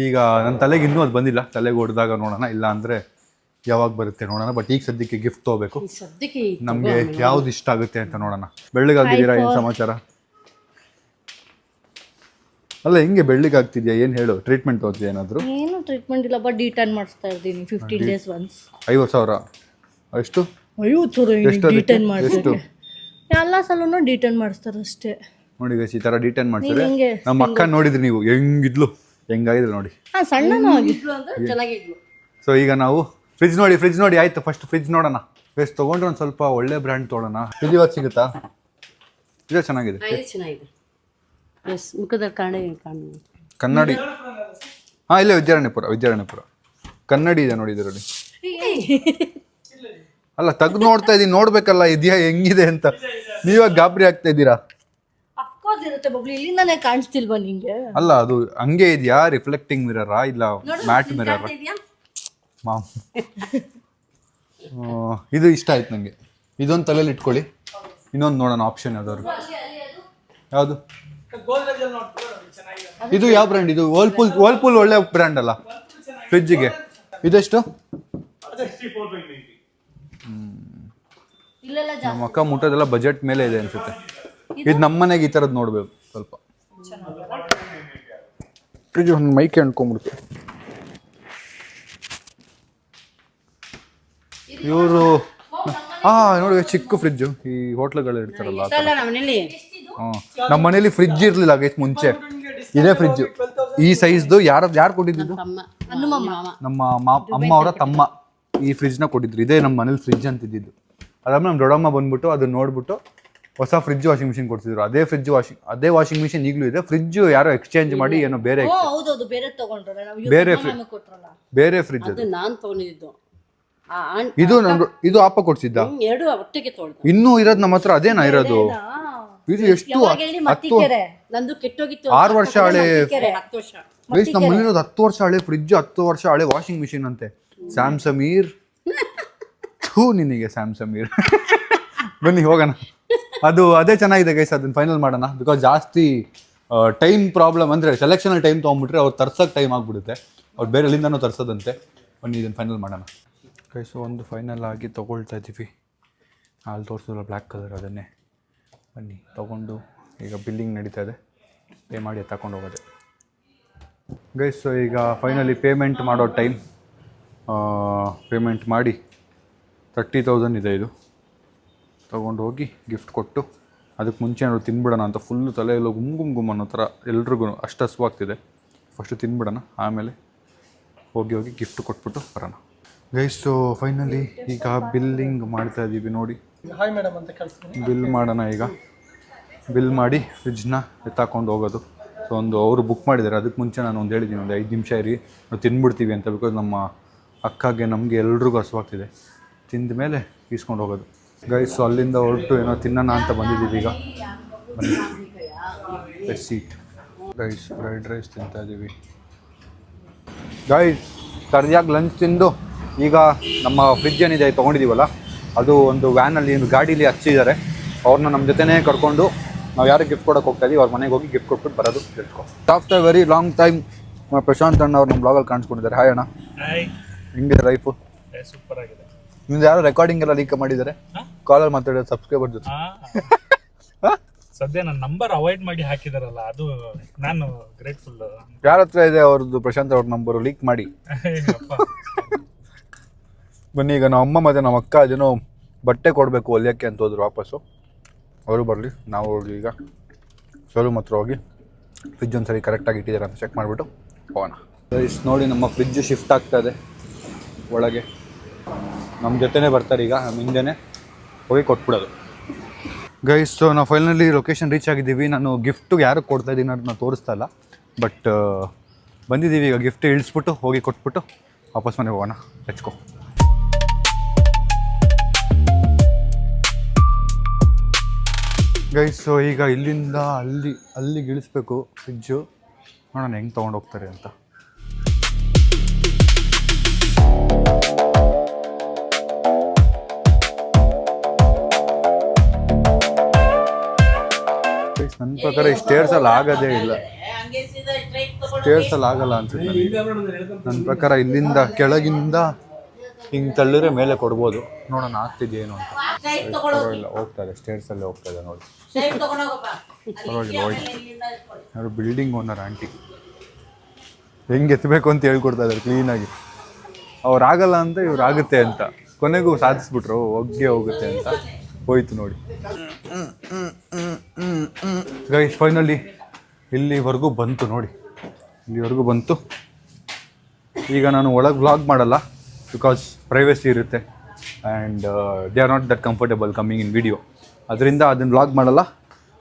ಈಗ ನನ್ನ ತಲೆಗೆ ಇನ್ನೂ ಅದು ಬಂದಿಲ್ಲ. ತಲೆಗೆ ಹೊಡೆದಾಗ ನೋಡೋಣ, ಇಲ್ಲ ಅಂದರೆ ಯಾವಾಗ ಬರುತ್ತೆ ನೋಡೋಣ. ಬಟ್ ಈಗ ಸದ್ಯಕ್ಕೆ ಗಿಫ್ಟ್ ತೊಗೋಬೇಕು. ಸದ್ಯಕ್ಕೆ ನಮಗೆ ಯಾವ್ದು ಇಷ್ಟ ಆಗುತ್ತೆ ಅಂತ ನೋಡೋಣ. ಬೆಳ್ಳಗಾಗಿದ್ದೀರಾ, ಏನು ಸಮಾಚಾರ? ಅಲ್ಲ ಹೆಂಗೆ ಬೆಳ್ಳಿಗಾಗ್ತಿದ್ಯಾ, ಏನು ಹೇಳು? ಟ್ರೀಟ್ಮೆಂಟ್ ಹೋಗ್ತೀಯ ಏನಾದರೂ? ಏನು ಟ್ರೀಟ್ಮೆಂಟ್ ಇಲ್ಲ, ಬಟ್ ಡಿಟರ್ನ್ ಮಾಡಿಸ್ತಾ ಇದ್ದೀನಿ 15 days ಒನ್ಸ್. 50,000 ಎಷ್ಟು? 50,000 ಡಿಟರ್ನ್ ಮಾಡ್ತಾರೆ. ಎಲ್ಲ ಸಲೂ ಡಿಟರ್ನ್ ಮಾಡಿಸ್ತಾರೆ ಅಷ್ಟೇ. ನೋಡಿ ಗೈಸ್, ಈ ಥರ ಡಿಟರ್ನ್ ಮಾಡ್ತಾರೆ. ಹೆಂಗೆ ನಮ್ಮ ಅಕ್ಕ ನೋಡಿದ್ರಿ ನೀವು, ಹೆಂಗಿದ್ಲು, ಹೆಂಗಾಗಿದ್ರು ನೋಡಿ. ಹಾಂ, ಸಣ್ಣನೂ ಆಗಿ ಚೆನ್ನಾಗಿದ್ಲು. ಸೊ ಈಗ ನಾವು ಫ್ರಿಜ್ ನೋಡಿ ಆಯಿತು. ಫಸ್ಟ್ ಫ್ರಿಜ್ ನೋಡೋಣ. ಗೈಸ್ ತೊಗೊಂಡ್ರೆ ಒಂದು ಸ್ವಲ್ಪ ಒಳ್ಳೆ ಬ್ರ್ಯಾಂಡ್ ತೊಗೊಳ್ಳೋಣ. ಇದು ಇವತ್ತು ಸಿಗುತ್ತಾ? ಇದೇ ಚೆನ್ನಾಗಿದೆ. ಇದು ಚೆನ್ನಾಗಿದೆ. ಎಸ್, ಮುಖದಲ್ಲಿ ಕನ್ನಡಿ. ಹಾಂ, ಇಲ್ಲೇ ವಿದ್ಯಾರಣ್ಯಪುರ ಕನ್ನಡಿ ಇದೆ ನೋಡಿ ಇದರಲ್ಲಿ. ಅಲ್ಲ ತೆಗ್ದು ನೋಡ್ತಾ ಇದ್ದೀನಿ, ನೋಡ್ಬೇಕಲ್ಲ ಇದೆಯಾ ಹೆಂಗಿದೆ ಅಂತ. ನೀವಾಗ ಗಾಬರಿ ಆಗ್ತಾ ಇದ್ದೀರಾ? ಅಫ್ಕೋರ್ಸ್ ಇರುತ್ತೆ ಬಬ್ಲಿ, ಇಲ್ಲಿಂದಾನೇ ಕಾಣಿಸ್ತಿಲ್ವಾ ನಿಂಗೆ? ಅಲ್ಲ ಅದು ಹಂಗೆ ಇದೆಯಾ, ರಿಫ್ಲೆಕ್ಟಿಂಗ್ ಮಿರರಾ ಇಲ್ಲ ಮ್ಯಾಟ್ ಮಿರರ್? ಮಾಮ್ ಇದು ಇಷ್ಟ ಆಯ್ತು ನನಗೆ. ಇದೊಂದು ತಲೆಯಲ್ಲಿ ಇಟ್ಕೊಳ್ಳಿ. ಇನ್ನೊಂದು ನೋಡೋಣ ಆಪ್ಷನ್ ಯಾವ್ದಾದ್ರು. ಯಾವುದು? ಗೋಲ್ಡಲ್ಲಿ ನೋಡ್ತಾರೆ ಚೆನ್ನಾಗಿದೆ. ಇದು ಯಾವ ಬ್ರ್ಯಾಂಡ್? ಇದು ವರ್ಲ್ಪೂಲ್ ಒಳ್ಳೆ ಬ್ರ್ಯಾಂಡ್ ಅಲ್ಲ ಫ್ರಿಜ್ಜಿಗೆ. ಇದೆಷ್ಟು? ಇಲ್ಲೆಲ್ಲ ನಮ್ಮ ಅಕ್ಕ ಮುಟ್ಟೋದೆಲ್ಲ ಬಜೆಟ್ ಮೇಲೆ ಇದೆ ಅನ್ಸುತ್ತೆ. ಇದು ನಮ್ಮ ಮನೆಗೆ ಈ ಥರದ್ದು ನೋಡ್ಬೇಕು ಸ್ವಲ್ಪ. ಫ್ರಿಜ್ ಒಂದು ಮೈಕೆ ಅನ್ಕೊಂಡ್ಬಿಡ್ತು ಇವರು. ನೋಡಿ ಚಿಕ್ಕ ಫ್ರಿಜ್ಜು, ಈ ಹೋಟ್ಲುಗಳು ಇರ್ತಾರಲ್ಲ ಆ ಥರ. ನಮ್ಮ ಮನೇಲಿ ಫ್ರಿಜ್ ಇರಲಿಲ್ಲ ಗೈಸ್ ಮುಂಚೆ. ಇದೇ ಫ್ರಿಜ್ ಈ ಸೈಜ್ದು. ಯಾರು ಕೊಟ್ಟಿದ್ದು? ನಮ್ಮ ಅಮ್ಮ ಅವರ ತಮ್ಮ ಈ ಫ್ರಿಜ್ನ ಕೊಟ್ಟಿದ್ರು. ಇದೇ ನಮ್ಮ ಮನೇಲಿ ಫ್ರಿಜ್ ಅಂತಿದ್ದು. ಅದಾದ್ಮೇಲೆ ನಮ್ಮ ದೊಡ್ಡಮ್ಮ ಬಂದ್ಬಿಟ್ಟು ಅದನ್ನ ನೋಡ್ಬಿಟ್ಟು ಹೊಸ ಫ್ರಿಜ್ ವಾಷಿಂಗ್ ಮಿಷಿನ್ ಕೊಡ್ತಿದ್ರು. ಅದೇ ವಾಷಿಂಗ್ ಮಿಷಿನ್ ಈಗಲೂ ಇದೆ. ಫ್ರಿಜ್ ಯಾರೋ ಎಕ್ಸ್ಚೇಂಜ್ ಮಾಡಿ ಏನೋ ಬೇರೆ ಬೇರೆ ಫ್ರಿಜ್ ಅದು ನಾನು ತಗೊಂಡಿದ್ದು. ಇದು ಅಪ್ಪ ಕೊಡ್ಸಿದ್ದ. ಎರಡು ಒಟ್ಟಿಗೆ ತೊಗೊಂಡು ಇನ್ನೂ ಇರೋದು ನಮ್ಮ ಹತ್ರ ಅದೇನಾ ಇರೋದು? ಇದು ಎಷ್ಟು? ನಂದು ಕೆಟ್ಟೋಗಿತ್ತು. 6 ವರ್ಷ ಹಳೆ 10 ವರ್ಷ. ಗೈಸ್ ನಮ್ಮ ಮನೇಲಿರೋದು 10 ವರ್ಷ ಹಳೆ ಫ್ರಿಜ್, 10 ವರ್ಷ ಹಳೆ ವಾಷಿಂಗ್ ಮಿಷಿನ್ ಅಂತೆ. ಸ್ಯಾಮ್ಸಮೀರ್ ನಿನಗೆ ಸ್ಯಾಮ್ಸಮೀರ್. ಬನ್ನಿ ಹೋಗೋಣ. ಅದೇ ಚೆನ್ನಾಗಿದೆ ಗೈಸ್, ಅದನ್ನ ಫೈನಲ್ ಮಾಡೋಣ. ಬಿಕಾಸ್ ಜಾಸ್ತಿ ಟೈಮ್ ಪ್ರಾಬ್ಲಮ್. ಅಂದರೆ ಸೆಲೆಕ್ಷನಲ್ಲಿ ಟೈಮ್ ತೊಗೊಂಡ್ಬಿಟ್ರೆ ಅವ್ರು ತರ್ಸೋಕ್ಕೆ ಟೈಮ್ ಆಗಿಬಿಡುತ್ತೆ. ಅವ್ರು ಬೇರೆ ಎಲ್ಲಿಂದನೂ ತರ್ಸೋದಂತೆ. ಬನ್ನಿ ಇದನ್ನು ಫೈನಲ್ ಮಾಡೋಣ ಗೈಸ್. ಒಂದು ಫೈನಲ್ ಆಗಿ ತೊಗೊಳ್ತಾ ಇದ್ದೀವಿ. ಅಲ್ಲಿ ತೋರಿಸಿದ್ರಲ್ಲ ಬ್ಲ್ಯಾಕ್ ಕಲರ್, ಅದನ್ನೇ. ಬನ್ನಿ ತೊಗೊಂಡು ಈಗ ಬಿಲ್ಲಿಂಗ್ ನಡೀತಾ ಇದೆ. ಪೇ ಮಾಡಿ ತಗೊಂಡು ಹೋಗೋದೆ ಗೈಸ್. ಸೊ ಈಗ ಫೈನಲಿ ಪೇಮೆಂಟ್ ಮಾಡೋ ಟೈಮ್. ಪೇಮೆಂಟ್ ಮಾಡಿ 30,000 ಇದೆ. ಇದು ತೊಗೊಂಡು ಹೋಗಿ ಗಿಫ್ಟ್ ಕೊಟ್ಟು ಅದಕ್ಕೆ ಮುಂಚೆ ಏನಾದ್ರು ತಿನ್ಬಿಡೋಣ ಅಂತ. ಫುಲ್ಲು ತಲೆಯೆಲ್ಲ ಗುಮ್ ಅನ್ನೋ ಥರ ಎಲ್ರಿಗೂ ಅಷ್ಟು ಹಸುವಾಗ್ತಿದೆ. ಫಸ್ಟು ತಿನ್ಬಿಡೋಣ, ಆಮೇಲೆ ಹೋಗಿ ಗಿಫ್ಟ್ ಕೊಟ್ಬಿಟ್ಟು ಬರೋಣ ಗೈಸ್. ಸೊ ಫೈನಲಿ ಈಗ ಬಿಲ್ಲಿಂಗ್ ಮಾಡ್ತಾ ಇದ್ದೀವಿ ನೋಡಿ. ಹಾಯ್ ಮೇಡಮ್ ಅಂತ ಕಳಿಸ್ತೀನಿ. ಬಿಲ್ ಮಾಡೋಣ ಈಗ. ಬಿಲ್ ಮಾಡಿ ಫ್ರಿಜ್ನ ಎತ್ತಾಕೊಂಡು ಹೋಗೋದು. ಸೊ ಅವರು ಬುಕ್ ಮಾಡಿದ್ದಾರೆ. ಅದಕ್ಕೆ ಮುಂಚೆ ನಾನು ಹೇಳಿದ್ದೀನಿ, ಒಂದು 5 ನಿಮಿಷ ಇರಿ, ನಾವು ತಿಂದ್ಬಿಡ್ತೀವಿ ಅಂತ. ಬಿಕಾಸ್ ನಮ್ಮ ಅಕ್ಕಗೆ ನಮಗೆ ಎಲ್ರಿಗೂ ಹಸುವಾಗ್ತಿದೆ. ತಿಂದ ಮೇಲೆ ಈಸ್ಕೊಂಡು ಹೋಗೋದು ಗೈಸ್. ಸೊ ಅಲ್ಲಿಂದ ಹೊರಟು ಏನೋ ತಿನ್ನೋಣ ಅಂತ ಬಂದಿದ್ದೀವಿ ಈಗ. ಬನ್ನಿ ಸೀಟ್ ಗೈಸ್. ಫ್ರೈಡ್ ರೈಸ್ ತಿಂತಾ ಇದ್ದೀವಿ. ಗೈಸ್ ಸರಿಯಾಗಿ ಲಂಚ್ ತಿಂದು ಈಗ ನಮ್ಮ ಫ್ರಿಜ್ ಏನಿದೆ ತೊಗೊಂಡಿದ್ದೀವಲ್ಲ ಅದು ಒಂದು ವ್ಯಾನಲ್ಲಿ ಒಂದು ಗಾಡೀಲಿ ಹಚ್ಚಿದ್ದಾರೆ. ಅವ್ರನ್ನ ನಮ್ಮ ಜೊತೆನೇ ಕರ್ಕೊಂಡು ನಾವು ಯಾರಿಗೆ ಗಿಫ್ಟ್ ಕೊಡೋಕೆ ಹೋಗ್ತಾ ಇದೀವಿ ಅವ್ರ ಮನೆಗೆ ಹೋಗಿ ಗಿಫ್ಟ್ ಕೊಟ್ಬಿಟ್ಟು ಬರೋದು ತಿಳ್ಕೊ. After very long time Prashant ಅಣ್ಣ ಅವ್ರು ನಮ್ಮ ಬ್ಲಾಗಲ್ಲಿ ಕಾಣಿಸ್ಕೊಂಡಿದ್ದಾರೆ. ಹಾಯ್ ಅಣ್ಣ, ಹಿಂಗಿದೆ ಲೈಫು? ಸೂಪರ್ ಆಗಿದೆ. ನಿಮ್ದು ಯಾರೋ ರೆಕಾರ್ಡಿಂಗ್ ಎಲ್ಲ ಲೀಕ್ ಮಾಡಿದ್ದಾರೆ, ಕಾಲಲ್ಲಿ ಮಾತಾಡೋದು ಸಬ್ಸ್ಕ್ರೈಬರ್ ಜೊತೆ. ಸದ್ಯ ನನ್ನ ನಂಬರ್ ಅವಾಯ್ಡ್ ಮಾಡಿ ಹಾಕಿದಾರಲ್ಲ, ಅದು ನಾನು ಗ್ರೇಟ್ಫುಲ್. ಯಾರ ಹತ್ರ ಇದೆ ಅವ್ರದ್ದು ಪ್ರಶಾಂತ್ ಅವ್ರ ನಂಬರು? ಲೀಕ್ ಮಾಡಿ. ಬನ್ನಿ, ಈಗ ನಮ್ಮ ಅಮ್ಮ ಮತ್ತು ನಮ್ಮ ಅಕ್ಕ ಅದೇನೋ ಬಟ್ಟೆ ಕೊಡಬೇಕು ಹೊಲಿಯೋಕ್ಕೆ ಅಂತ ಹೋದ್ರು ವಾಪಸ್ಸು. ಅವರು ಬರಲಿ, ನಾವು ಹೋಗಿ ಈಗ ಶೋರೂಮ್ ಹತ್ರ ಹೋಗಿ ಫ್ರಿಜ್ ಒಂದ್ಸರಿ ಕರೆಕ್ಟಾಗಿ ಇಟ್ಟಿದ್ದಾರೆ ಅಂತ ಚೆಕ್ ಮಾಡಿಬಿಟ್ಟು ಹೋಗೋಣ. ಇಷ್ಟು ನೋಡಿ, ನಮ್ಮ ಫ್ರಿಜ್ ಶಿಫ್ಟ್ ಆಗ್ತಾ ಇದೆ ಒಳಗೆ. ನಮ್ಮ ಜೊತೆನೇ ಬರ್ತಾರೆ ಈಗ, ನಮ್ಮ ಹಿಂದೆನೇ ಹೋಗಿ ಕೊಟ್ಬಿಡೋದು. ಗೈಸ್, ಸೊ ನಾವು ಫೈನಲಿ ಲೊಕೇಶನ್ ರೀಚ್ ಆಗಿದ್ದೀವಿ. ನಾನು ಗಿಫ್ಟು ಯಾರಿಗೆ ಕೊಡ್ತಾ ಇದ್ದೀನಿ ಅದನ್ನ ತೋರಿಸ್ತಾ ಇಲ್ಲ, ಬಟ್ ಬಂದಿದ್ದೀವಿ. ಈಗ ಗಿಫ್ಟ್ ಇಳಿಸ್ಬಿಟ್ಟು ಹೋಗಿ ಕೊಟ್ಬಿಟ್ಟು ವಾಪಸ್ ಮನೆಗೆ ಹೋಗೋಣ. ಹೆಚ್ಕೊ ಗೈಸ್. ಸೊ ಈಗ ಇಲ್ಲಿಂದ ಅಲ್ಲಿಗೆ ಇಳಿಸ್ಬೇಕು ಫ್ರಿಜ್ಜು. ನೋಡೋಣ ಹೆಂಗೆ ತೊಗೊಂಡೋಗ್ತಾರೆ ಅಂತ. ನನ್ನ ಪ್ರಕಾರ ಈ ಸ್ಟೇರ್ಸಲ್ಲಿ ಆಗೋದೇ ಇಲ್ಲ, ಸ್ಟೇರ್ಸಲ್ಲಿ ಆಗಲ್ಲ ಅನ್ಸುತ್ತೆ ನನ್ನ ಪ್ರಕಾರ. ಇಲ್ಲಿಂದ ಕೆಳಗಿಂದ ಹಿಂಗೆ ತಳ್ಳಿದ್ರೆ ಮೇಲೆ ಕೊಡ್ಬೋದು. ನೋಡೋಣ ಆಗ್ತಿದೆಯೇನು ಅಂತ. ಪರವಾಗಿಲ್ಲ, ಹೋಗ್ತಾ ಇದೆ, ಸ್ಟೇರ್ಸಲ್ಲೇ ಹೋಗ್ತಾ ಇದೆ ನೋಡಿ. ಪರವಾಗಿಲ್ಲ, ಹೋಯ್ತು. ಯಾರು ಬಿಲ್ಡಿಂಗ್ ಓನರ್ ಆಂಟಿ ಹೆಂಗೆ ಎತ್ತಬೇಕು ಅಂತ ಹೇಳ್ಕೊಡ್ತಾ ಇದ್ದಾರೆ ಕ್ಲೀನಾಗಿ. ಅವ್ರು ಆಗಲ್ಲ ಅಂತ ಇವ್ರು ಆಗುತ್ತೆ ಅಂತ, ಕೊನೆಗೂ ಸಾಧಿಸ್ಬಿಟ್ರು ಹೋಗುತ್ತೆ ಅಂತ. ಹೋಯ್ತು ನೋಡಿ ಗೈಸ್. ಫೈನಲಿ ಇಲ್ಲಿವರೆಗೂ ಬಂತು ನೋಡಿ, ಇಲ್ಲಿವರೆಗೂ ಬಂತು. ಈಗ ನಾನು ಒಳಗೆ ವ್ಲಾಗ್ ಮಾಡಲ್ಲ, ಬಿಕಾಸ್ ಪ್ರೈವಸಿ ಇರುತ್ತೆ and they are not that comfortable coming in video. ಅದರಿಂದ ಅದನ್ನು ವ್ಲಾಗ್ ಮಾಡಲ್ಲ.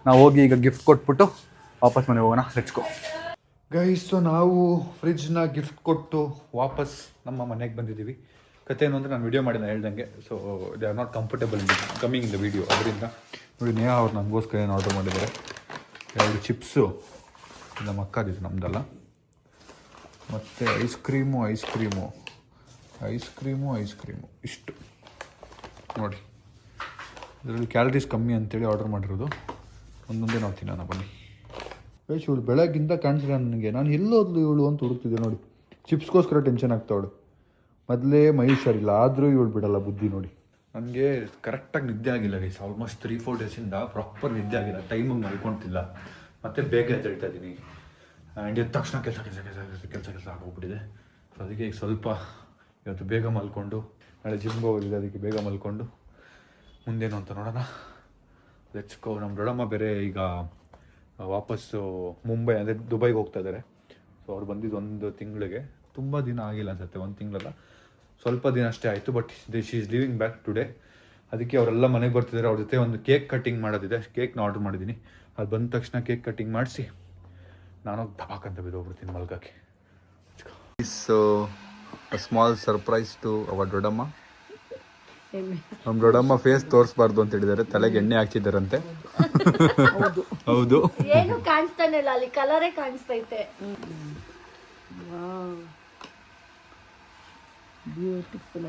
ನಾವು ಹೋಗಿ ಈಗ ಗಿಫ್ಟ್ ಕೊಟ್ಬಿಟ್ಟು ವಾಪಸ್ ಮನೆಗೆ ಹೋಗೋಣ. ಹೆಚ್ಕೊ ಗೈಸ್. ಸೊ ನಾವು ಫ್ರಿಜ್ನ ಗಿಫ್ಟ್ ಕೊಟ್ಟು ವಾಪಸ್ ನಮ್ಮ ಮನೆಗೆ ಬಂದಿದ್ದೀವಿ. ಕತೆ ಏನು ಅಂದರೆ ನಾನು ವಿಡಿಯೋ ಮಾಡಿದ ಹೇಳ್ದಂಗೆ, so they are not comfortable in coming in the video. ಅದರಿಂದ ನೋಡಿ, ನೇಹಾ ಅವ್ರು ನನಗೋಸ್ಕರ ಏನು ಆರ್ಡರ್ ಮಾಡಿದ್ದಾರೆ. 2 ಚಿಪ್ಸು, ನಮ್ಮ ಅಕ್ಕದಿದ್ದು ನಮ್ಮದಲ್ಲ, ಮತ್ತು ಐಸ್ ಕ್ರೀಮು ಇಷ್ಟು ನೋಡಿ. ಇದರಲ್ಲಿ ಕ್ಯಾಲರೀಸ್ ಕಮ್ಮಿ ಅಂತೇಳಿ ಆರ್ಡರ್ ಮಾಡಿರೋದು. ಒಂದೊಂದೇ ನಾವು ತಿನ್ನೋಣ ಬನ್ನಿ. ಬೇಸ್ ಇವಳು ಬೆಳಗ್ಗಿಂದ ಕಾಣಿಸಿಲ್ಲ ನನಗೆ. ನಾನು ಎಲ್ಲೋದ್ಲು ಇವಳು ಅಂತ ಹುಡುಕ್ತಿದ್ದೆ ನೋಡಿ. ಚಿಪ್ಸ್ಗೋಸ್ಕರ ಟೆನ್ಷನ್ ಆಗ್ತಾವಳು. ಮೊದಲೇ ಮೈ ಹುಷಾರಿಲ್ಲ, ಆದರೂ ಇವಳು ಬಿಡಲ್ಲ ಬುದ್ಧಿ ನೋಡಿ. ನನಗೆ ಕರೆಕ್ಟಾಗಿ ನಿದ್ದೆ ಆಗಿಲ್ಲ ಗೈಸ್. ಆಲ್ಮೋಸ್ಟ್ 3-4 ಡೇಸಿಂದ ಪ್ರಾಪರ್ ನಿದ್ದೆ ಆಗಿಲ್ಲ. ಟೈಮಿಗೆ ಮಲ್ಕೊಳ್ತಿಲ್ಲ, ಮತ್ತು ಬೇಗ ಎದ್ದೇಳ್ತಾ ಇದ್ದೀನಿ. ಆ್ಯಂಡ್ ಎದ್ದ ತಕ್ಷಣ ಕೆಲಸ ಆಗೋಗ್ಬಿಟ್ಟಿದೆ. ಸೊ ಅದಕ್ಕೆ ಈಗ ಸ್ವಲ್ಪ ಇವತ್ತು ಬೇಗ ಮಲ್ಕೊಂಡು, ನಾಳೆ ಜಿಮ್ಗೆ ಹೋಗೋದಿದೆ, ಅದಕ್ಕೆ ಬೇಗ ಮಲ್ಕೊಂಡು ಮುಂದೇನು ಅಂತ ನೋಡೋಣ. ಲೆಟ್ಸ್ಕೋ. ನಮ್ಮ ದೊಡ್ಡಮ್ಮ ಬೇರೆ ಈಗ ವಾಪಸ್ಸು ಮುಂಬೈ ಅಂದರೆ ದುಬೈಗೆ ಹೋಗ್ತಾ ಇದ್ದಾರೆ. ಸೊ ಅವ್ರು ಬಂದಿದ್ದು 1 ತಿಂಗಳಿಗೆ, ತುಂಬ ದಿನ ಆಗಿಲ್ಲ ಅನ್ಸುತ್ತೆ, 1 ತಿಂಗಳಲ್ಲ, ಸ್ವಲ್ಪ ದಿನ ಅಷ್ಟೇ ಆಯಿತು. But she is living back today. ಅದಕ್ಕೆ ಅವರೆಲ್ಲ ಮನೆಗೆ ಬರ್ತಿದ್ದಾರೆ. ಅವ್ರ ಜೊತೆ ಒಂದು ಕೇಕ್ ಕಟ್ಟಿಂಗ್ ಮಾಡೋದಿದೆ. ಕೇಕ್ನ ಆರ್ಡ್ರ್ ಮಾಡಿದ್ದೀನಿ. ಅದು ಬಂದ ತಕ್ಷಣ ಕೇಕ್ ಕಟ್ಟಿಂಗ್ ಮಾಡಿಸಿ ನಾನು ದಬಾಕಂತ ಬಿದ್ದೋಗ್ಬಿಡ್ತೀನಿ ಮಲ್ಗಕ್ಕೆ. So small surprise to our ದೊಡ್ಡಮ್ಮ. ನಮ್ಮ ದೊಡ್ಡಮ್ಮ ಫೇಸ್ ತೋರಿಸ್ಬಾರ್ದು ಅಂತ ಹೇಳಿದ್ದಾರೆ, ತಲೆಗೆ ಎಣ್ಣೆ ಹಾಕ್ತಿದ್ದಾರಂತೆ. ಹೌದು, ಏನು ಕಾಣಿಸ್ತಾನೆ ಇಲ್ಲ, ಅಲ್ಲಿ ಕಲರೇ ಕಾಣಿಸ್ತೈತೆ.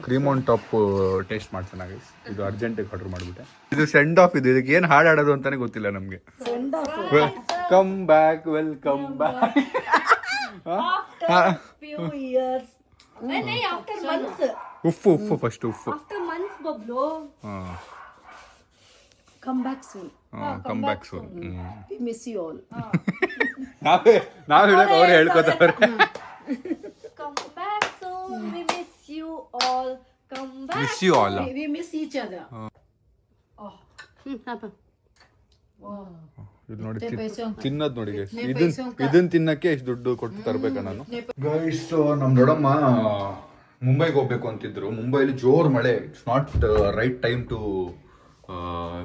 ಕ್ರೀಮ್ ಆನ್ ಟಾಪ್ ಟೇಸ್ಟ್ ಮಾಡ್ತಾನೆ. ಇದು ಅರ್ಜೆಂಟಿಗೆ ಆರ್ಡರ್ ಮಾಡಿಬಿಟ್ಟೆ. ಇದು ಸೆಂಡ್ ಆಫ್. ಇದಕ್ಕೆ ಏನು ಹಾಡು ಆಡೋದು ಅಂತಾನೆ ಗೊತ್ತಿಲ್ಲ ನಮಗೆ. Come back, welcome back. Few years. After months. ಉಪ್ಪು ಫಸ್ಟ್ ಉಪ್ಪು. After months, Bablu. Come back soon. Come back soon. We miss you all. ನಾವ್ ಹೇಳಕ್ ಅವ್ರು ಹೇಳ್ಕೊತಾರೆ. Come back soon. We miss you all. Come back. Miss you all. We miss each other. ಇದು ನೋಡಿ, ತಿನ್ನೋದು ನೋಡಿ guys. ಇದನ್ನ ತಿನ್ನಕ್ಕೆ ಎಷ್ಟು ದುಡ್ಡು ಕೊಟ್ಟು ತರಬೇಕಾ ನಾನು ಗೈಸ್. ನಮ್ಮ ದೊಡ್ಡಮ್ಮ ಮುಂಬೈಗೆ ಹೋಗ್ಬೇಕು ಅಂತಿದ್ರು. ಮುಂಬೈಲಿ ಜೋರ್ ಮಳೆ. It's not right time to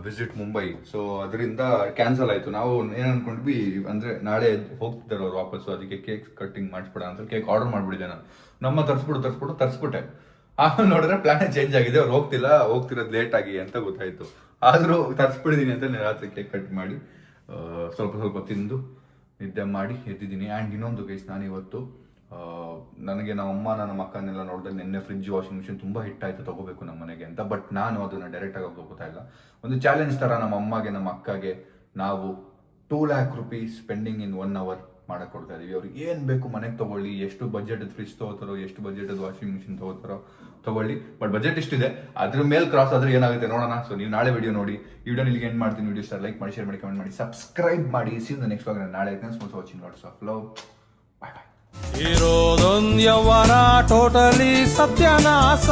visit Mumbai. So ಅದರಿಂದ ಕ್ಯಾನ್ಸಲ್ ಆಯಿತು. ನಾವು ಏನು ಅನ್ಕೊಂಡ್ವಿ ಅಂದರೆ ನಾಳೆ ಹೋಗ್ತಿದ್ದಾರೆ ಅವ್ರು ವಾಪಸ್ಸು. ಅದಕ್ಕೆ ಕೇಕ್ ಕಟ್ಟಿಂಗ್ ಮಾಡಿಸ್ಬಿಡ ಅಂತ ಕೇಕ್ ಆರ್ಡರ್ ಮಾಡಿಬಿಟ್ಟಿದ್ದೆ ನಾನು. ನಮ್ಮ ತರಿಸ್ಬಿಟ್ಟೆ. ಆಮೇಲೆ ನೋಡಿದ್ರೆ ಪ್ಲಾನ್ ಚೇಂಜ್ ಆಗಿದೆ. ಅವ್ರು ಹೋಗ್ತಿರೋದು ಲೇಟ್ ಆಗಿ ಅಂತ ಗೊತ್ತಾಯಿತು. ಆದರೂ ತರಿಸ್ಬಿಟ್ಟಿದ್ದೀನಿ ಅಂತ ರಾತ್ರಿ ಕೇಕ್ ಕಟ್ ಮಾಡಿ ಸ್ವಲ್ಪ ತಿಂದು ನಿದ್ದೆ ಮಾಡಿ ಎದ್ದಿದ್ದೀನಿ. ಆ್ಯಂಡ್ ಇನ್ನೊಂದು ಗೈಸ್, ನಾನು ಇವತ್ತು ನನಗೆ ನಮ್ಮ ಅಮ್ಮ ನಮ್ಮ ಅಕ್ಕನೆಲ್ಲ ನೋಡಿದಾಗ ನಿನ್ನೆ ಫ್ರಿಜ್ ವಾಷಿಂಗ್ ಮಿಷಿನ್ ತುಂಬ ಹಿಟ್ ಆಯಿತು ತಗೋಬೇಕು ನಮ್ಮ ಮನೆಗೆ ಅಂತ. ಬಟ್ ನಾನು ಅದನ್ನು ಡೈರೆಕ್ಟಾಗಿ ಹೋಗ್ತಾ ಇಲ್ಲ. ಒಂದು ಚಾಲೆಂಜ್ ಥರ ನಮ್ಮ ಅಮ್ಮಗೆ ನಮ್ಮ ಅಕ್ಕಗೆ ನಾವು 2 lakh rupees ಸ್ಪೆಂಡಿಂಗ್ ಇನ್ 1 hour ಮಾಡಕ್ಕೆ ಕೊಡ್ತಾ ಇದೀವಿ. ಅವ್ರಿಗೆ ಏನು ಬೇಕು ಮನೆಗೆ ತೊಗೊಳ್ಳಿ, ಎಷ್ಟು ಬಜೆಟ್ ಫ್ರಿಜ್ ತೊಗೋತಾರೋ, ಎಷ್ಟು ಬಜೆಟ್ ವಾಷಿಂಗ್ ಮಿಷಿನ್ ತೊಗೋತಾರೋ ತೊಗೊಳ್ಳಿ. ಬಟ್ ಬಜೆಟ್ ಇಷ್ಟಿದೆ, ಅದ್ರ ಮೇಲೆ ಕ್ರಾಸ್ ಆದರೆ ಏನಾಗುತ್ತೆ ನೋಡೋಣ. ಸೊ ನೀವು ನಾಳೆ ವಿಡಿಯೋ ನೋಡಿ. ಈ ವಿಡಿಯೋ ಇಲ್ಲಿಗೆ ಎಂಡ್ ಮಾಡ್ತೀನಿ. ವಿಡಿಯೋ ಸರ್ ಲೈಕ್ ಮಾಡಿ, ಶೇರ್ ಮಾಡಿ, ಕಮೆಂಟ್ ಮಾಡಿ, ಸಬ್ಸ್ಕ್ರೈಬ್ ಮಾಡಿ. See you next vlog. ನಾಳೆ ಐತೆ. Smooth watching, lots of love. Bye bye. ಇರೋದೊಂದ್ ಯವ್ವನ ಟೋಟಲಿ ಸತ್ಯನಾಶ.